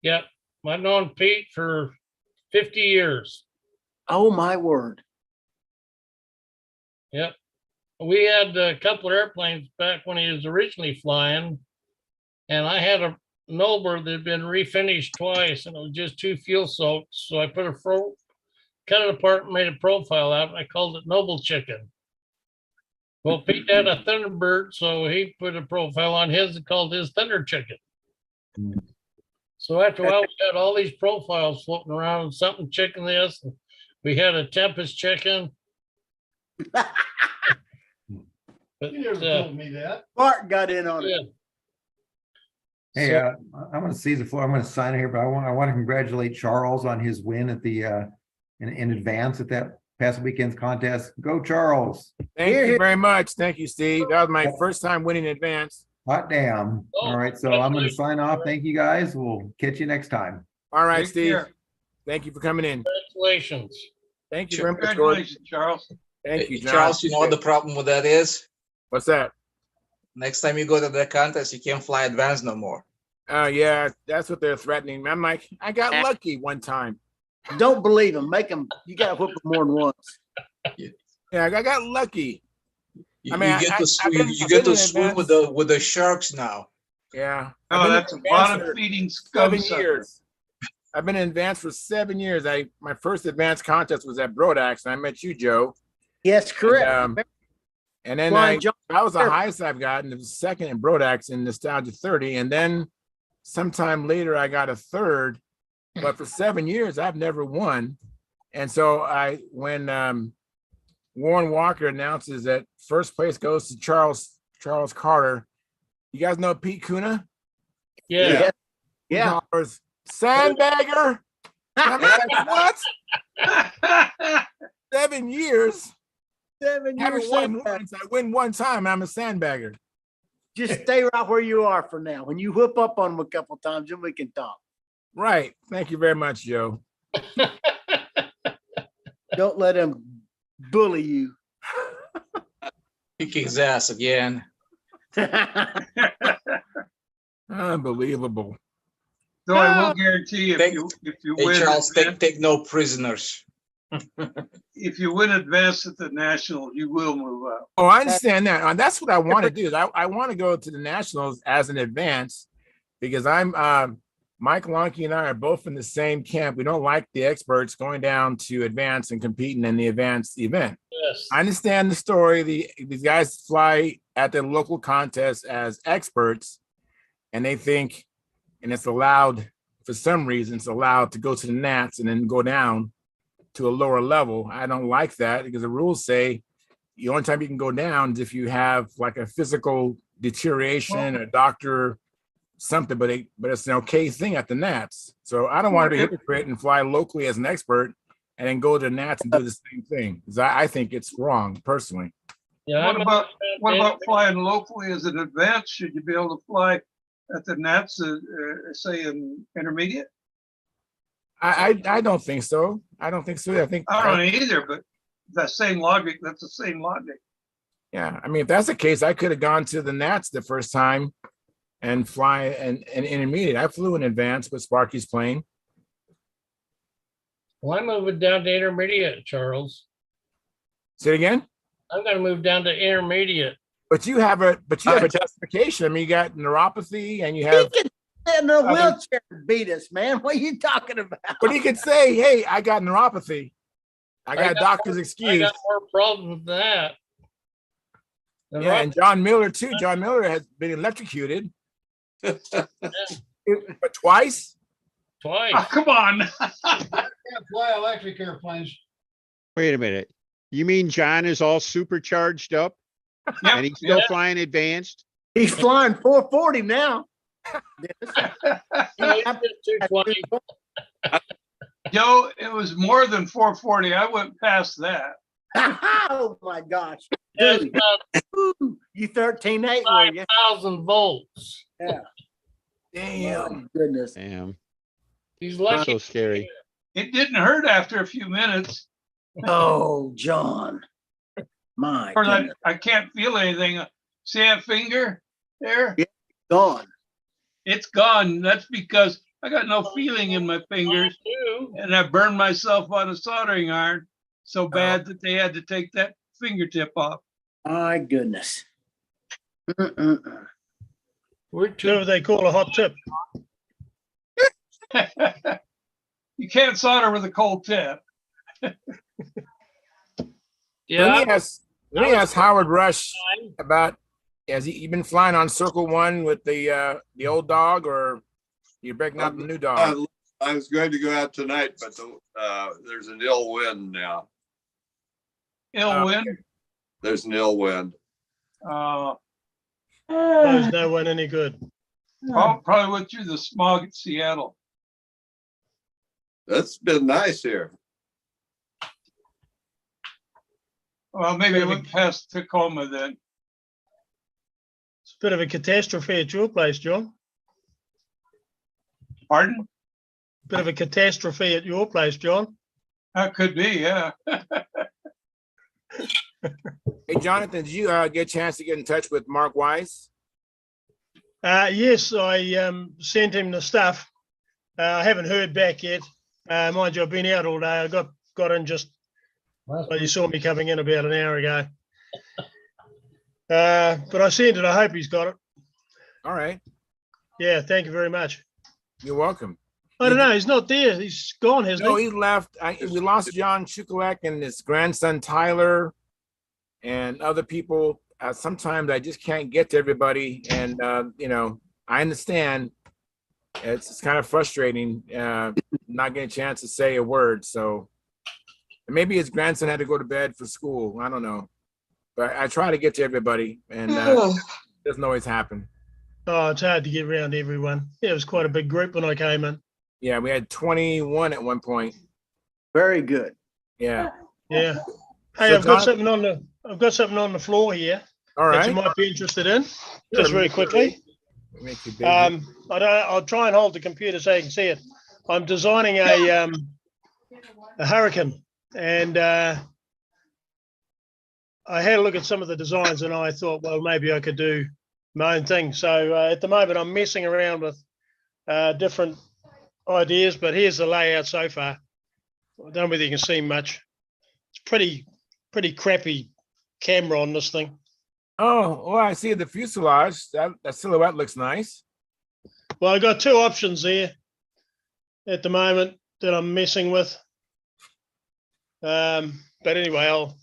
Yep. I've known Pete for 50 years. Oh, my word. Yep. We had a couple of airplanes back when he was originally flying, and I had a Noble that had been refinished twice, and it was just too fuel soaked. So I put cut it apart and made a profile out. And I called it Noble Chicken. Well, Pete had a Thunderbird, so he put a profile on his and called his Thunder Chicken. So after a while, we had all these profiles floating around, something chicken this, and we had a Tempest Chicken. But, You never told me that. Mark got in on it. Hey, I'm going to seize the floor. I'm going to sign here, but I want to congratulate Charles on his win at the in advance at that past weekend's contest. Go, Charles! Thank you very much. Thank you, Steve. That was my first time winning in advance. Hot damn! All right, so I'm going to sign off. Thank you, guys. We'll catch you next time. All right, Take Steve. care. Thank you for coming in. Congratulations. Thank you very much, Gordon. Congratulations, Charles. Thank you, John. Charles, you know what the problem with that is? What's that? Next time you go to the contest, you can't fly advance no more. Oh, yeah, that's what they're threatening. I'm like, I got lucky one time. Don't believe him. Make him. You got to whip him more than once. Yeah, I got lucky. You, I mean, you get to I've been, you I've get been to in swim advance. with the sharks now. Yeah. Oh, I've been that's in a advance bottom for feeding scum 7 sucker. years. I've been in advance for 7 years. My first advanced contest was at Brodax, and I met you, Joe. Yes, correct. And then Flying John that was the Gerber. highest I've gotten. It was second in Brodax in Nostalgia 30. And then sometime later, I got a third. But for 7 years, I've never won. And so when Warren Walker announces that first place goes to Charles Carter, you guys know Pete Kuna? Yeah. He hollers, "Sandbagger!" And I'm like, what? 7 years? 7 Haven't years. won once. I win one time. I'm a sandbagger. Just stay right where you are for now. When you whip up on them a couple times, then we can talk. Right. Thank you very much, Joe. Don't let him bully you. Kick his ass again. Unbelievable. So I will guarantee if Take- you Hey, win, Charles, take no prisoners. if you win advance at the Nationals, you will move up. Oh, I understand that. That's what I want to do. Is I want to go to the Nationals as an advance because I'm Mike Lonke and I are both in the same camp. We don't like the experts going down to advance and competing in the advanced event. Yes. I understand the story. These guys fly at their local contests as experts, and they think, and it's allowed for some reason, it's allowed to go to the Nats and then go down to a lower level. I don't like that because the rules say the only time you can go down is if you have like a physical deterioration, a doctor, something, but it's an okay thing at the Nats. So I don't want to be a hypocrite and fly locally as an expert and then go to the Nats and do the same thing. Because I think it's wrong personally. Yeah. What about flying locally as an advance? Should you be able to fly at the Nats, say in intermediate? I don't think so. I don't think so. I think I don't either, but that's the same logic. That's the same logic. Yeah, I mean, if that's the case, I could have gone to the Nats the first time and fly an intermediate. I flew in advance with Sparky's plane. Well, I'm moving down to intermediate, Charles. Say it again. I'm going to move down to intermediate. But you have a justification. I mean, you got neuropathy and you have. He can sit in a wheelchair and beat us, man. What are you talking about? But he could say, "Hey, I got neuropathy. I got a doctor's excuse." I got more problems than that. Yeah, and John Miller too. John Miller has been electrocuted. But twice? Twice. Oh, come on. Can't fly electric airplanes. Wait a minute. You mean John is all supercharged up and he's still flying advanced? He's flying 440 now. Joe, it was more than 440. I went past that. Oh my gosh. Dude, you 13.8, were you? 5,000 volts. Yeah. Damn. Goodness. Damn. He's That's lucky. so scary. It didn't hurt after a few minutes. Oh, John. My Or that goodness. I can't feel anything. See that finger there? Yeah, gone. It's gone. That's because I got no feeling in my fingers, and I burned myself on a soldering iron so bad that they had to take that fingertip off. My goodness. We're too. They call a hot tip. You can't solder with a cold tip. Yeah. Let me ask Howard Rush about, has he been flying on Circle One with the old dog, or you're breaking out the new dog? I was going to go out tonight, but there's an ill wind now. Ill wind? There's an ill wind. There's no one any good. Probably went through the smog at Seattle. That's been nice here. Well, maybe it went past Tacoma then. It's a bit of a catastrophe at your place, John. Pardon? Bit of a catastrophe at your place, John. That could be, yeah. Hey, Jonathan, did you get a chance to get in touch with Mark Wise? Yes, I sent him the stuff. I haven't heard back yet. Mind you, I've been out all day. I got in just Well, you saw me coming in about an hour ago. But I sent it. I hope he's got it. All right. Yeah, thank you very much. You're welcome. I don't know. He's not there. He's gone, hasn't No, he? he left. We lost John Chukulak and his grandson Tyler and other people. Sometimes I just can't get to everybody. And, you know, I understand it's kind of frustrating not getting a chance to say a word. So maybe his grandson had to go to bed for school. I don't know. But I try to get to everybody, and it doesn't always happen. Oh, it's hard to get around to everyone. Yeah, it was quite a big group when I came in. Yeah, we had 21 at one point. Very good. Yeah. Yeah. Hey, So I've got John- something on the the floor here All that you right. might be interested in. Sure, Just very quickly. Make you big. I'll try and hold the computer so you can see it. I'm designing a Hurricane, and I had a look at some of the designs, and I thought, well, maybe I could do my own thing. So at the moment, I'm messing around with different ideas, but here's the layout so far. I don't know whether you can see much. It's pretty crappy camera on this thing. Oh, well, I see the fuselage. That silhouette looks nice. Well, I got two options there at the moment that I'm messing with. But anyway, I'll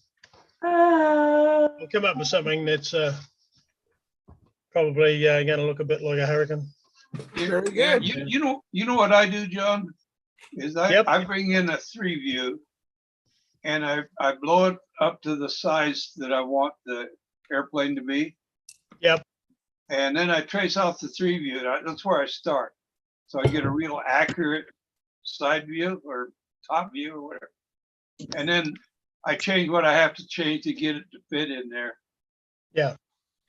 come up with something that's probably going to look a bit like a Hurricane. Very Yeah, good. you know what I do, John? Is I bring in a 3-view and I blow it up to the size that I want the airplane to be. Yep. And then I trace off the 3-view. That's where I start. So I get a real accurate side view or top view or whatever. And then I change what I have to change to get it to fit in there. Yeah.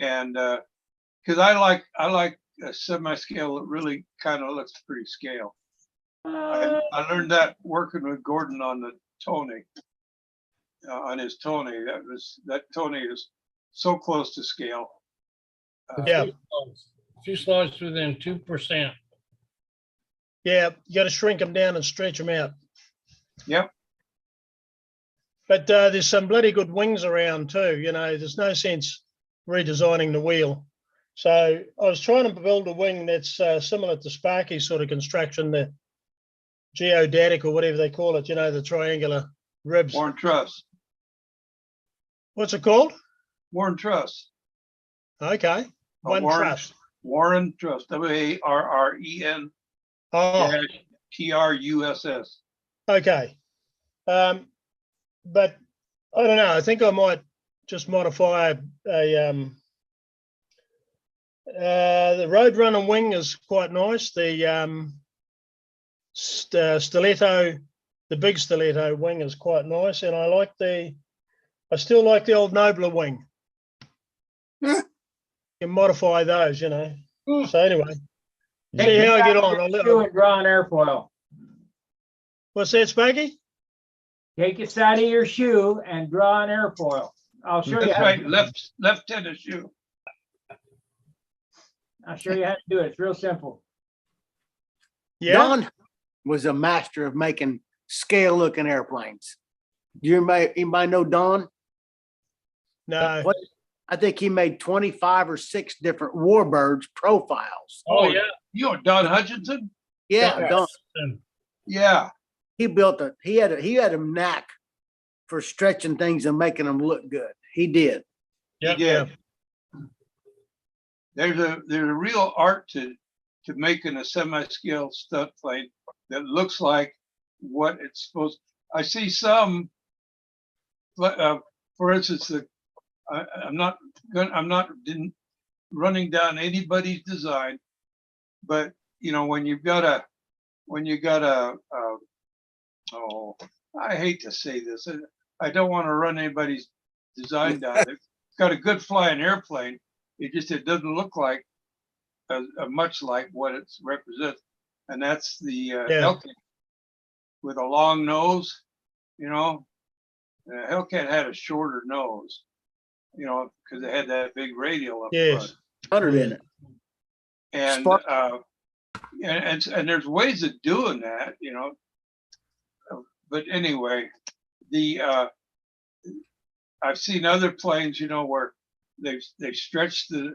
And because I like a semi-scale that really kind of looks pretty scale. I learned that working with Gordon on the Tony, on his Tony. That Tony is so close to scale. Yeah. Fuselage within 2%. Yeah, you got to shrink them down and stretch them out. Yep. But there's some bloody good wings around too. You know, there's no sense redesigning the wheel. So I was trying to build a wing that's similar to Sparky's sort of construction, the geodatic or whatever they call it, you know, the triangular ribs. Warren Truss. What's it called? Warren Truss. Okay. One Warren Truss. Warren Truss. WARREN. Oh. TRUSS. Okay. But I don't know. I think I might just modify the Roadrunner wing is quite nice. The stiletto, the big stiletto wing is quite nice, and I still like the old Nobler wing. You can modify those, you know. So anyway, see how I get on. I'll draw an airfoil. What's that, Spanky? Take your side of your shoe and draw an airfoil. I'll show you. That's how right. to- Left tennis shoe. I'll show you how to do it. It's real simple. Yeah. Don was a master of making scale looking airplanes. Do anybody know Don? No. I think he made 25 or 6 different warbirds profiles. Oh yeah. You know Don Hutchinson? Yeah, Yes. Don. Yeah. He had a knack for stretching things and making them look good. He did. Yeah. He did. There's a real art to making a semi-scale stunt plane that looks like what it's supposed. I see some, for instance, I'm not running down anybody's design, but you know when you got a oh, I hate to say this, I don't want to run anybody's design down. It's got a good flying airplane. It doesn't look like much like what it represents, and that's the Hellcat with a long nose. You know, Hellcat had a shorter nose. You know, because it had that big radial up front. 100 in it. And and there's ways of doing that, you know. But anyway, the I've seen other planes, where they've stretched the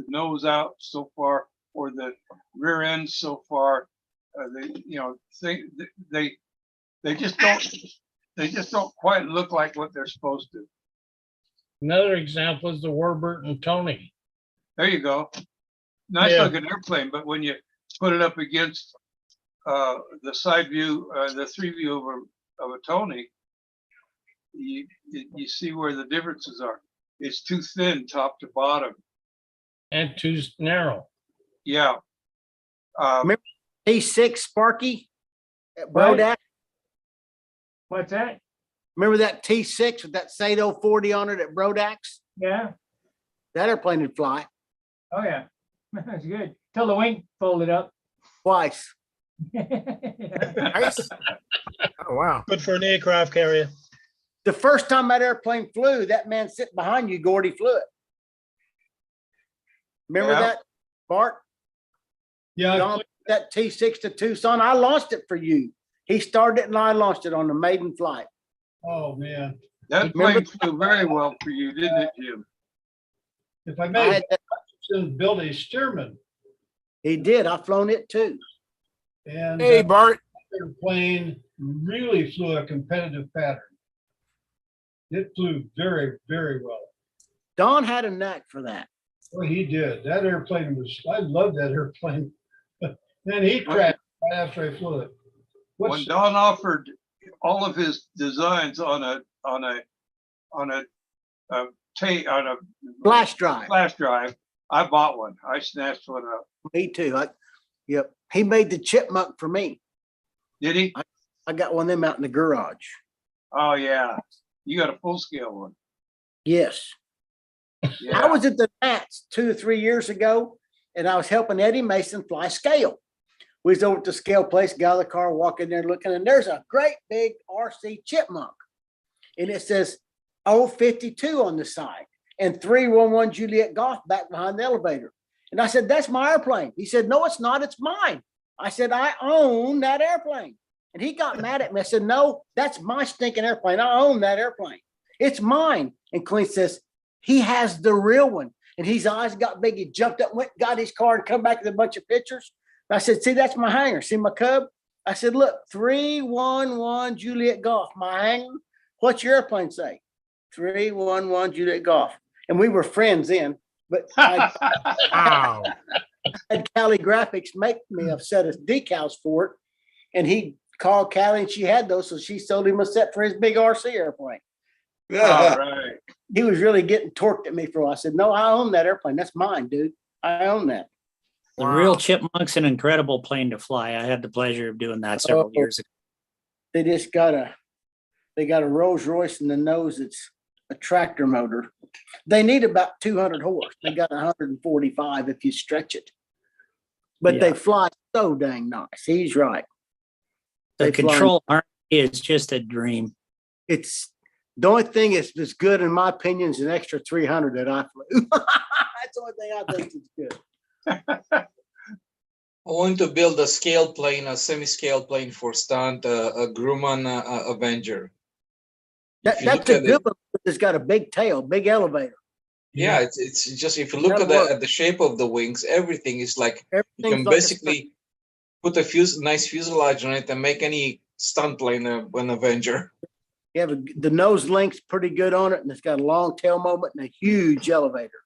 nose out so far, or the rear end so far. They just don't quite look like what they're supposed to. Another example is the Warburton Tony. There you go. Nice Yeah. looking airplane, but when you put it up against the side view, the 3-view of a Tony, you see where the differences are. It's too thin top to bottom. And too narrow. Yeah. Remember T6 Sparky at Right. Brodax? What's that? Remember that T6 with that Sato 40 on it at Brodax? Yeah. That airplane would fly Oh, yeah. That's good. Till the wing folded up. twice. Nice. Oh, wow. Good for an aircraft carrier. The first time that airplane flew, that man sitting behind you, Gordy, flew it. Remember Yeah. that, Bart? Yeah. Don, that T6 to Tucson, I launched it for you. He started it and I launched it on the maiden flight. Oh, man. That plane flew very well for you, didn't it, Jim? If I I may, had that- build a Stearman. He did. I've flown it too. And Hey, Bart. that airplane really flew a competitive pattern. It flew very, very well. Don had a knack for that. Oh, he did. That airplane was, I love that airplane. Then he crashed right after I flew it. When Don offered all of his designs on a Flash drive. I bought one. I snatched one up. Me too. Yep. He made the chipmunk for me. Did he? I got one of them out in the garage. Oh yeah, you got a full scale one. Yes. Yeah. I was at the Nats 2 or 3 years ago, and I was helping Eddie Mason fly scale. We was over at the scale place, got out of the car, walking there looking, and there's a great big RC chipmunk. And it says 052 on the side and 311 Juliet Golf back behind the elevator. And I said, that's my airplane. He said, no, it's not. It's mine. I said, I own that airplane. And he got mad at me. I said, no, that's my stinking airplane. I own that airplane. It's mine. And Clint says, he has the real one. And his eyes got big. He jumped up, went, got his car, and come back with a bunch of pictures. And I said, see, that's my hangar. See my Cub? I said, look, 311 Juliet Golf, my hangar. What's your airplane say? 311 Juliet Golf. And we were friends then. But I Wow. had Cali Graphics make me a set of decals for it. And he called Cali and she had those. So she sold him a set for his big RC airplane. All right. He was really getting torqued at me for a while. I said, no, I own that airplane. That's mine, dude. I own that. The real chipmunk's an incredible plane to fly. I had the pleasure of doing that several years ago. They just got a Rolls Royce in the nose. It's a tractor motor. They need about 200 horse. They got 145 if you stretch it. But they fly so dang nice. He's right. The They fly- control arm is just a dream. It's the only thing that's good, in my opinion, is an extra 300 that I flew. That's the only thing I think is good. I want to build a scale plane, a semi-scale plane for stunt, a Grumman Avenger. If you That's look a at good it- one. It's got a big tail, big elevator. Yeah, it's just if you look That'll at work. the shape of the wings, everything is like you Everything's can like a basically put a nice fuselage on it and make any stunt plane an Avenger. You have the nose length's pretty good on it, and it's got a long tail moment and a huge elevator.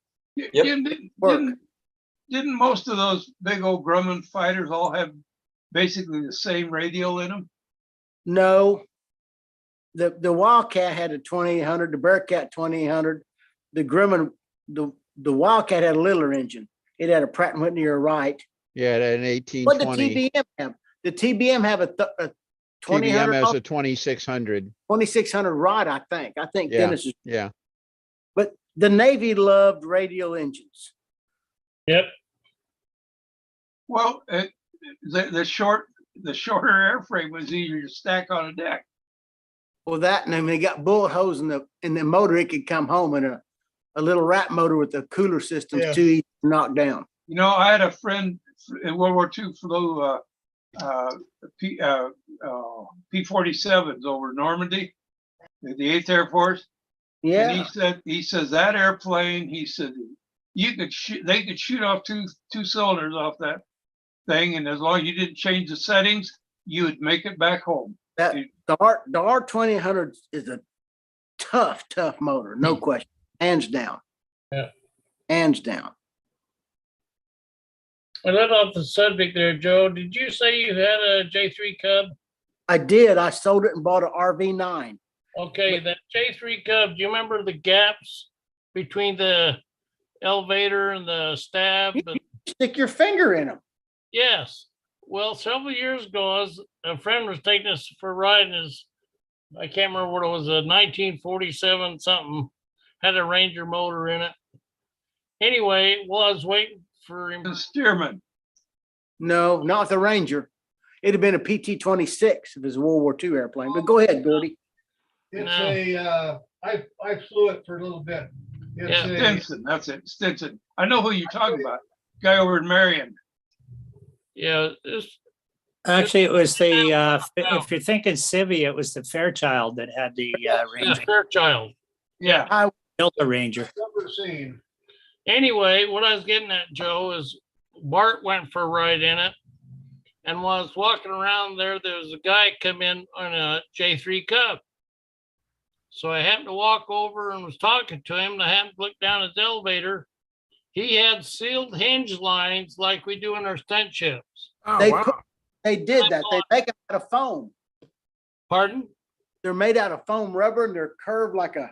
Jim, didn't most of those big old Grumman fighters all have basically the same radial in them? No, the Wildcat had a 2800, the Bearcat 2800, the Grumman, the Wildcat had a littler engine. It had a Pratt & Whitney or Wright. Yeah, an What did 1820. TBM have? The TBM have a TBM 2000 has a 2600. 2600 Wright, I think. I think Yeah, Dennis is, yeah. but the Navy loved radial engines. Yep. Well, the shorter airframe was easier to stack on a deck. Well, that, and then they got bullet holes in the motor, it could come home, and a little rat motor with a cooler system Yeah. too easy to knock down. You know, I had a friend in World War II flew P-47s over Normandy, at the 8th Air Force. And Yeah. he says that airplane, he said, they could shoot off two cylinders off that thing. And as long as you didn't change the settings, you would make it back home. That the R2000 is a tough motor, no question, hands down. Yeah. Hands down. I let off the subject there, Joe. Did you say you had a J3 Cub? I did. I sold it and bought an RV9. Okay, that J3 Cub, do you remember the gaps between the elevator and the stab? Stick your finger in them. Yes. Well, several years ago, a friend was taking us for a ride in his, I can't remember what it was, a 1947 something, had a Ranger motor in it. Anyway, while I was waiting for him. The Stearman. No, not the Ranger. It'd have been a PT-26 if it was a World War II airplane. But go ahead, Gordy. It's I flew it for a little bit. It's Stinson, that's it, Stinson. I know who you're talking about. Guy over in Marion. Yeah, actually, it was the if you're thinking Civi, it was the Fairchild that had the Ranger. Fairchild. Yeah. I built the Ranger. Never seen. Anyway, what I was getting at, Joe, is Bart went for a ride in it. And while I was walking around there, there was a guy come in on a J3 Cub. So I happened to walk over and was talking to him. And I happened to look down his elevator. He had sealed hinge lines like we do in our stunt ships. Oh, They wow. they did that. They make them out of foam. Pardon? They're made out of foam rubber and they're curved like a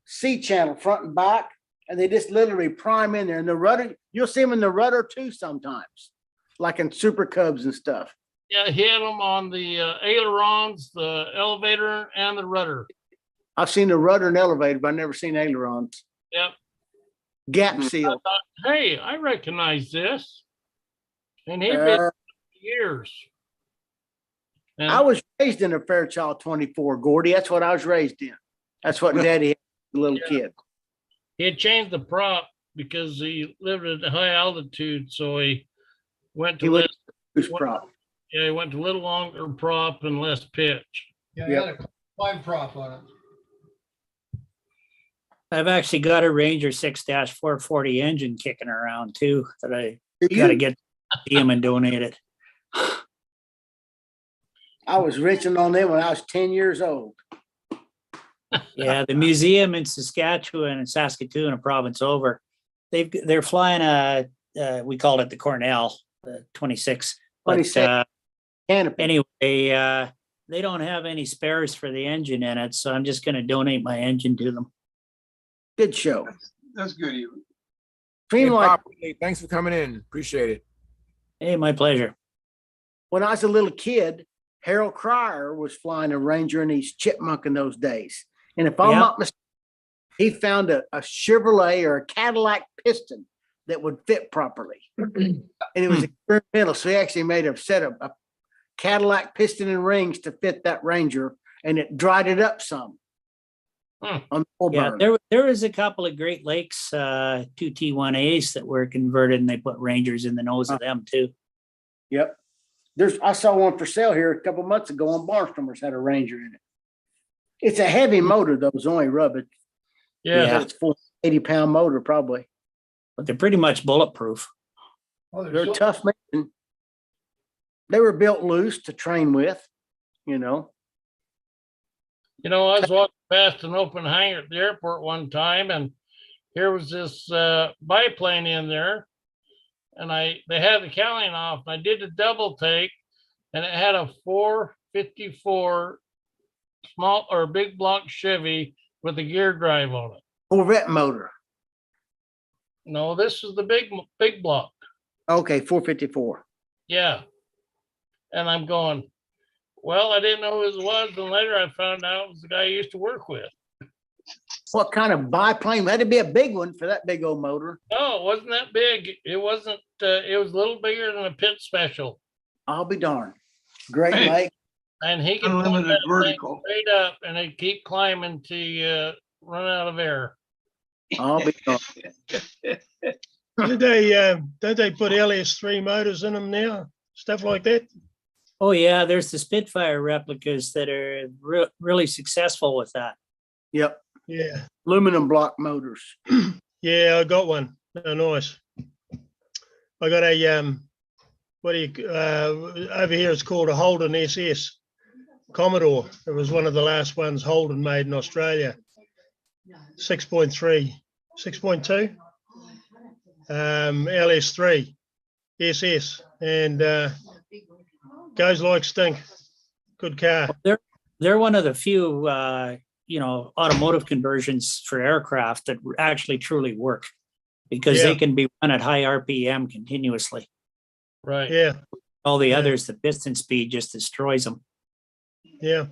C channel front and back. And they just literally prime in there. And the rudder, you'll see them in the rudder too sometimes, like in Super Cubs and stuff. Yeah, he had them on the ailerons, the elevator, and the rudder. I've seen the rudder and elevator, but I've never seen ailerons. Yep. Gap seal. I thought, hey, I recognize this. And he'd been for years. And I was raised in a Fairchild 24, Gordy. That's what I was raised in. That's what Daddy had as a little kid. he had changed the prop because he lived at a high altitude, so he went to He went less to prop. Yeah, he went to a little longer prop and less pitch. Yeah, he had a climb prop on it. I've actually got a Ranger 6-440 engine kicking around too that I got to get to him and donate it. I was riching on them when I was 10 years old. Yeah, the museum in Saskatchewan and Saskatoon, a province over, they're flying we called it the Cornell, the 26. But 26. anyway, they don't have any spares for the engine in it, so I'm just going to donate my engine to them. Good show. That's good of you. Seemed like Bob, thanks for coming in. Appreciate it. Hey, my pleasure. when I was a little kid, Harold Cryer was flying a Ranger in his Chipmunk in those days. And if I'm not mistaken, he found a Chevrolet or a Cadillac piston that would fit properly. And it was experimental. So he actually made a set of a Cadillac piston and rings to fit that Ranger, and it dried it up some. On the Yeah, burn. there was a couple of Great Lakes 2 T1As that were converted, and they put Rangers in the nose of them too. Yep. I saw one for sale here a couple months ago on Barnstormers, had a Ranger in it. It's a heavy motor though, it's only rubber. Yeah. It's 80-pound motor probably. But they're pretty much bulletproof. They're tough, man. They were built loose to train with, you know. You know, I was walking past an open hangar at the airport one time, and here was this biplane in there, and they had the cowling off. And I did a double take, and it had a 454 small or big block Chevy with a gear drive on it. Corvette motor. No, this is the big block. Okay, 454. Yeah. And I'm going, well, I didn't know who it was. And later I found out it was the guy I used to work with. What kind of biplane? Had to be a big one for that big old motor. No, it wasn't that big. It wasn't, it was a little bigger than a pit special. I'll be darned. Great Hey, Lake. And he can pull unlimited that thing vertical. straight up and they keep climbing till you run out of air. I'll be darned. Did they put LS3 motors in them now? Stuff like that? Oh yeah, there's the Spitfire replicas that are really successful with that. Yep. Yeah. Aluminum block motors. Yeah, I got one. Oh, nice. I got a what do you over here? It's called a Holden SS Commodore. It was one of the last ones Holden made in Australia. 6.3, 6.2, LS3 SS, and goes like stink. Good car. They're one of the few automotive conversions for aircraft that actually truly work, because they can be run at high RPM continuously. Right. Yeah. All the others, the piston speed just destroys them. Yeah.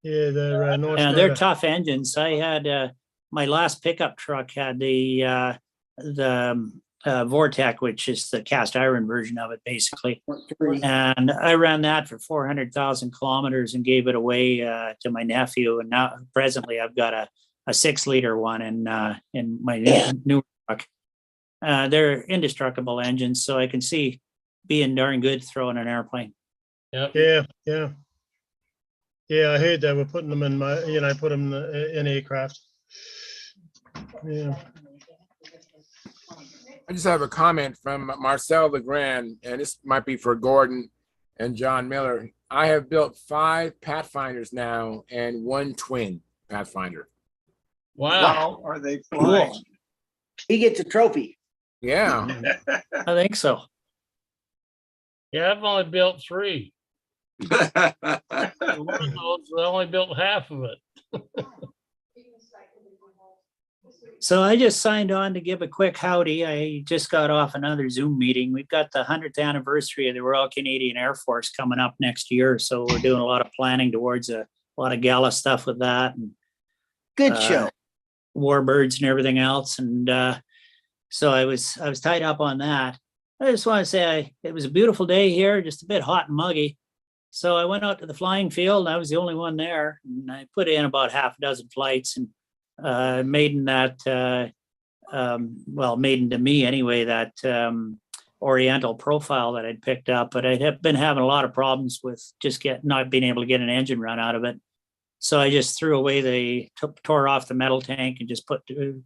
Yeah, they're nice. And they're tough engines. I had my last pickup truck had the Vortec, which is the cast iron version of it, basically. And I ran that for 400,000 kilometers and gave it away to my nephew. And now, presently, I've got a 6-liter one in my new truck. They're indestructible engines, so I can see being darn good throwing an airplane. Yeah. Yeah, I heard they were putting them in put them in aircraft. Yeah. I just have a comment from Marcel Legrand, and this might be for Gordon and John Miller. I have built 5 Pathfinders now and 1 twin Pathfinder. Wow. Are they flying? Cool. He gets a trophy. Yeah. I think so. Yeah, I've only built 3. I only built half of it. So I just signed on to give a quick howdy. I just got off another Zoom meeting. We've got the 100th anniversary of the Royal Canadian Air Force coming up next year. So we're doing a lot of planning towards a lot of gala stuff with that. And good show. Warbirds and everything else. And so I was tied up on that. I just want to say it was a beautiful day here, just a bit hot and muggy. So I went out to the flying field, and I was the only one there. And I put in about half a dozen flights and maiden that, maiden to me anyway, that Oriental profile that I'd picked up. But I had been having a lot of problems with just not being able to get an engine run out of it. So I just threw away tore off the metal tank and just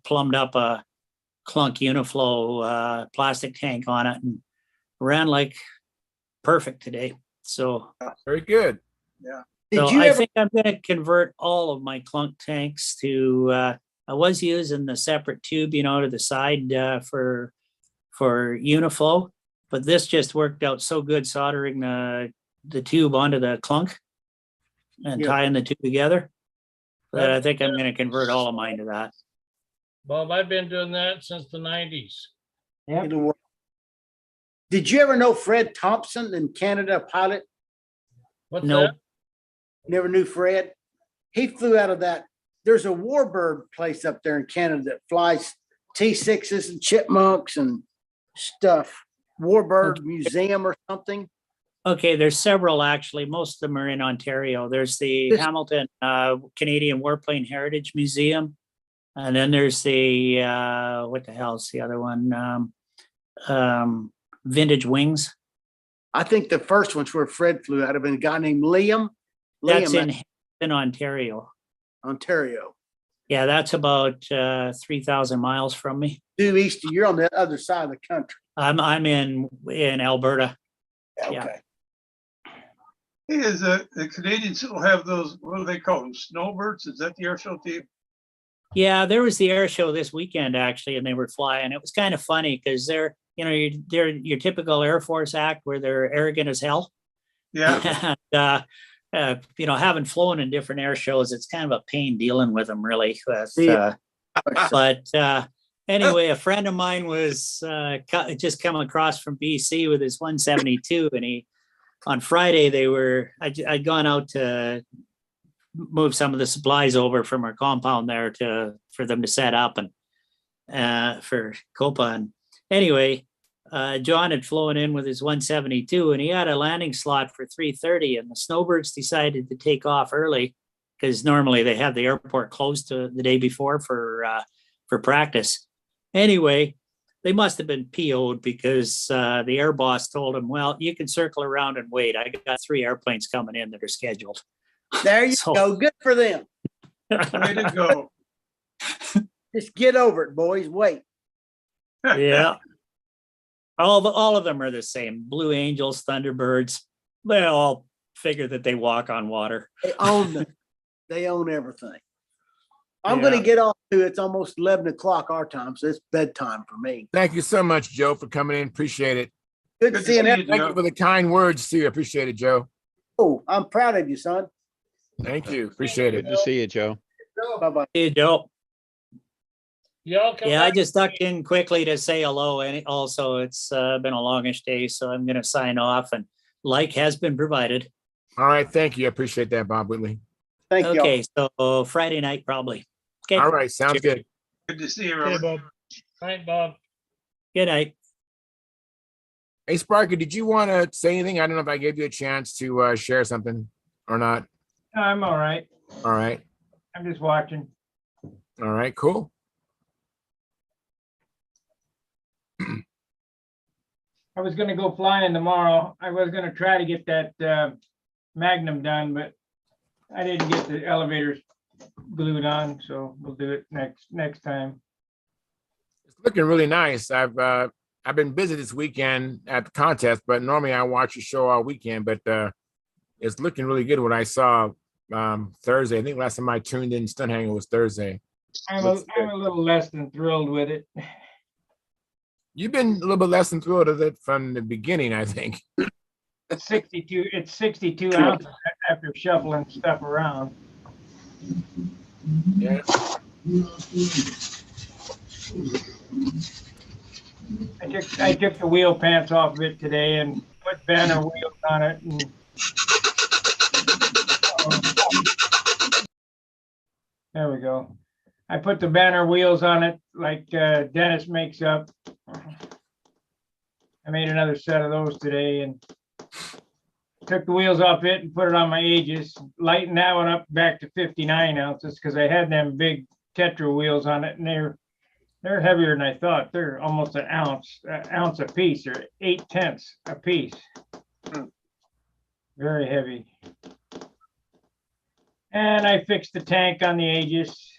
plumbed up a Clunk Uniflow plastic tank on it and ran like perfect today. So very good. Yeah. I think I'm going to convert all of my Clunk tanks to. I was using the separate tube, to the side for Uniflow, but this just worked out so good soldering the tube onto the Clunk and tying the two together that I think I'm going to convert all of mine to that. Bob, I've been doing that since the 90s. Yeah. Did you ever know Fred Thompson in Canada, pilot? What's that? Never knew Fred. He flew out of that. There's a warbird place up there in Canada that flies T6s and chipmunks and stuff. Warbird Museum or something. Okay, there's several actually. Most of them are in Ontario. There's the Hamilton Canadian Warplane Heritage Museum. And then there's the, what the hell's the other one? Vintage Wings. I think the first one's where Fred flew out of, a guy named Liam. That's in Ontario. Ontario. Yeah, that's about 3,000 miles from me. Due east, you're on the other side of the country. I'm in Alberta. Okay. Yeah. Is the Canadians will have those, what do they call them? Snowbirds? Is that the air show team? Yeah, there was the air show this weekend actually, and they were flying. It was kind of funny because they're your typical Air Force act where they're arrogant as hell. Yeah. And, having flown in different air shows, it's kind of a pain dealing with them, really. But anyway, a friend of mine was just coming across from BC with his 172, and on Friday I'd gone out to move some of the supplies over from our compound there for them to set up and for Copa. And anyway, John had flown in with his 172 and he had a landing slot for 3:30, and the snowbirds decided to take off early because normally they have the airport closed the day before for practice. Anyway, they must have been PO'd because the air boss told him, well, you can circle around and wait. I got 3 airplanes coming in that are scheduled. There you go. Good for them. Way to go. Just get over it, boys. Wait. Yeah. All of them are the same. Blue Angels, Thunderbirds. They all figure that they walk on water. They own them. They own everything. I'm Yeah. going to get off to it's almost 11 o'clock our time, so it's bedtime for me. Thank you so much, Joe, for coming in. Appreciate it. Good to see you. Thank you for the kind words too. Appreciate it, Joe. Oh, I'm proud of you, son. Thank you. Appreciate it. Good to see you, Joe. Bye-bye. Hey, Joe. Y'all come Yeah, I back. just ducked in quickly to say hello. And also, it's been a longish day, so I'm going to sign off. And like has been provided. All right. Thank you. I appreciate that, Bob Whitley. Thank you. Okay, so Friday night probably. Okay. All right. Sounds good. Good to see you, Okay, Robert. Bob. Night, Bob. Good night. Hey, Sparky, did you want to say anything? I don't know if I gave you a chance to share something or not. I'm all right. All right. I'm just watching. All right. Cool. I was gonna go flying tomorrow. I was gonna try to get that Magnum done, but I didn't get the elevators glued on, so we'll do it next time. It's looking really nice. I've been busy this weekend at the contest, but normally I watch the show all weekend. But it's looking really good. What I saw Thursday, I think last time I tuned in Stunthangar was Thursday. I'm a little less than thrilled with it. You've been a little bit less than thrilled with it from the beginning, I think. It's 62 ounces after shuffling stuff around. Yeah. I took the wheel pants off of it today and put banner wheels on it. And, there we go. I put the banner wheels on it like Dennis makes up. I made another set of those today and took the wheels off it and put it on my Aegis. Lightened that one up back to 59 ounces because I had them big Tetra wheels on it and they're heavier than I thought. They're almost an ounce a piece, or 0.8 a piece. Very heavy. And I fixed the tank on the Aegis.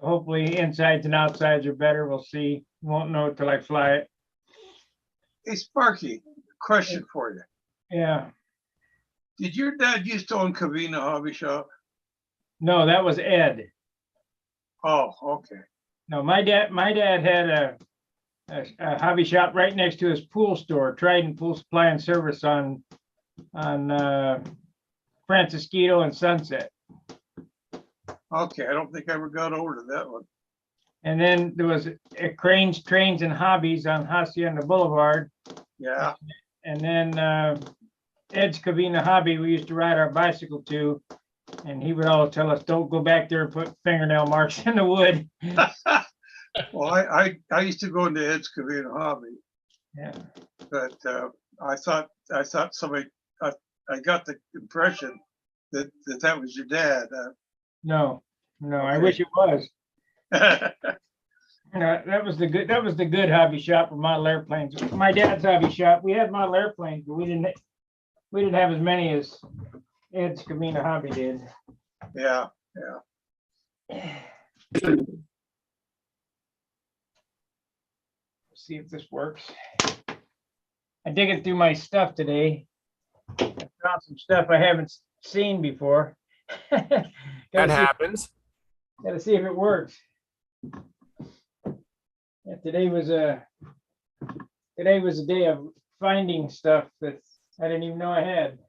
Hopefully insides and outsides are better. We'll see. Won't know till I fly it. Hey, Sparky, question for you. Yeah. Did your dad used to own Cavina Hobby Shop? No, that was Ed. Oh, okay. No, my dad had a hobby shop right next to his pool store, Trident Pool Supply and Service on Francisquito and Sunset. Okay, I don't think I ever got over to that one. And then there was a Cranes, Trains and Hobbies on Hacienda Boulevard. Yeah. And then Ed's Cavina Hobby, we used to ride our bicycle to, and he would always tell us, don't go back there and put fingernail marks in the wood. Well, I used to go into Ed's Cavina Hobby. Yeah. But I thought somebody, I got the impression that was your dad. No, Okay. I wish it was. That was the good hobby shop for model airplanes. My dad's hobby shop, we had model airplanes, but we didn't have as many as Ed's Cavina Hobby did. Yeah. Let's see if this works. I'm digging through my stuff today. I found some stuff I haven't seen before. That happens. Gotta see if it works. Yeah, today was a day of finding stuff that I didn't even know I had.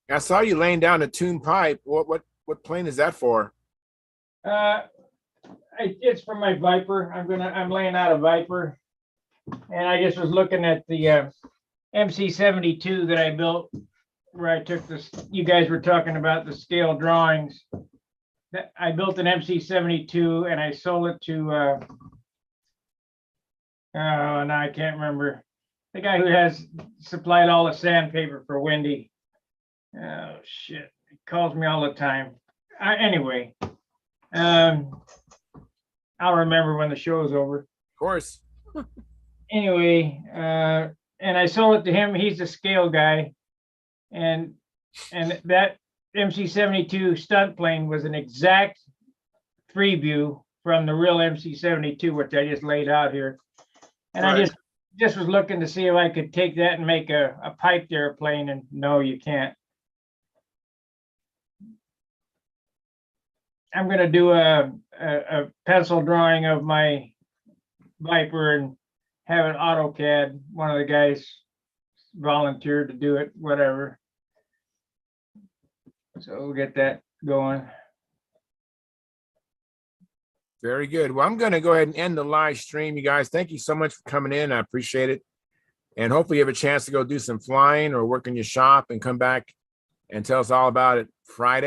I saw you laying down a tuned pipe. What plane is that for? It's for my Viper. I'm laying out a Viper, and I just was looking at the MC-72 that I built, where I took this. You guys were talking about the scale drawings. I built an MC-72 and I sold it to. Oh, no, I can't remember. The guy who has supplied all the sandpaper for Wendy. Oh shit! He calls me all the time. Anyway, I'll remember when the show's over. course. Anyway, and I sold it to him. He's a scale guy, and that MC-72 stunt plane was an exact free view from the real MC-72, which I just laid out here. And I just was looking to see if I could take that and make a piped airplane, and no, you can't. I'm gonna do a pencil drawing of my Viper and have an AutoCAD. One of the guys volunteered to do it, whatever. So we'll get that going. Very good. Well, I'm going to go ahead and end the live stream, you guys. Thank you so much for coming in. I appreciate it. And hopefully you have a chance to go do some flying or work in your shop and come back and tell us all about it Friday.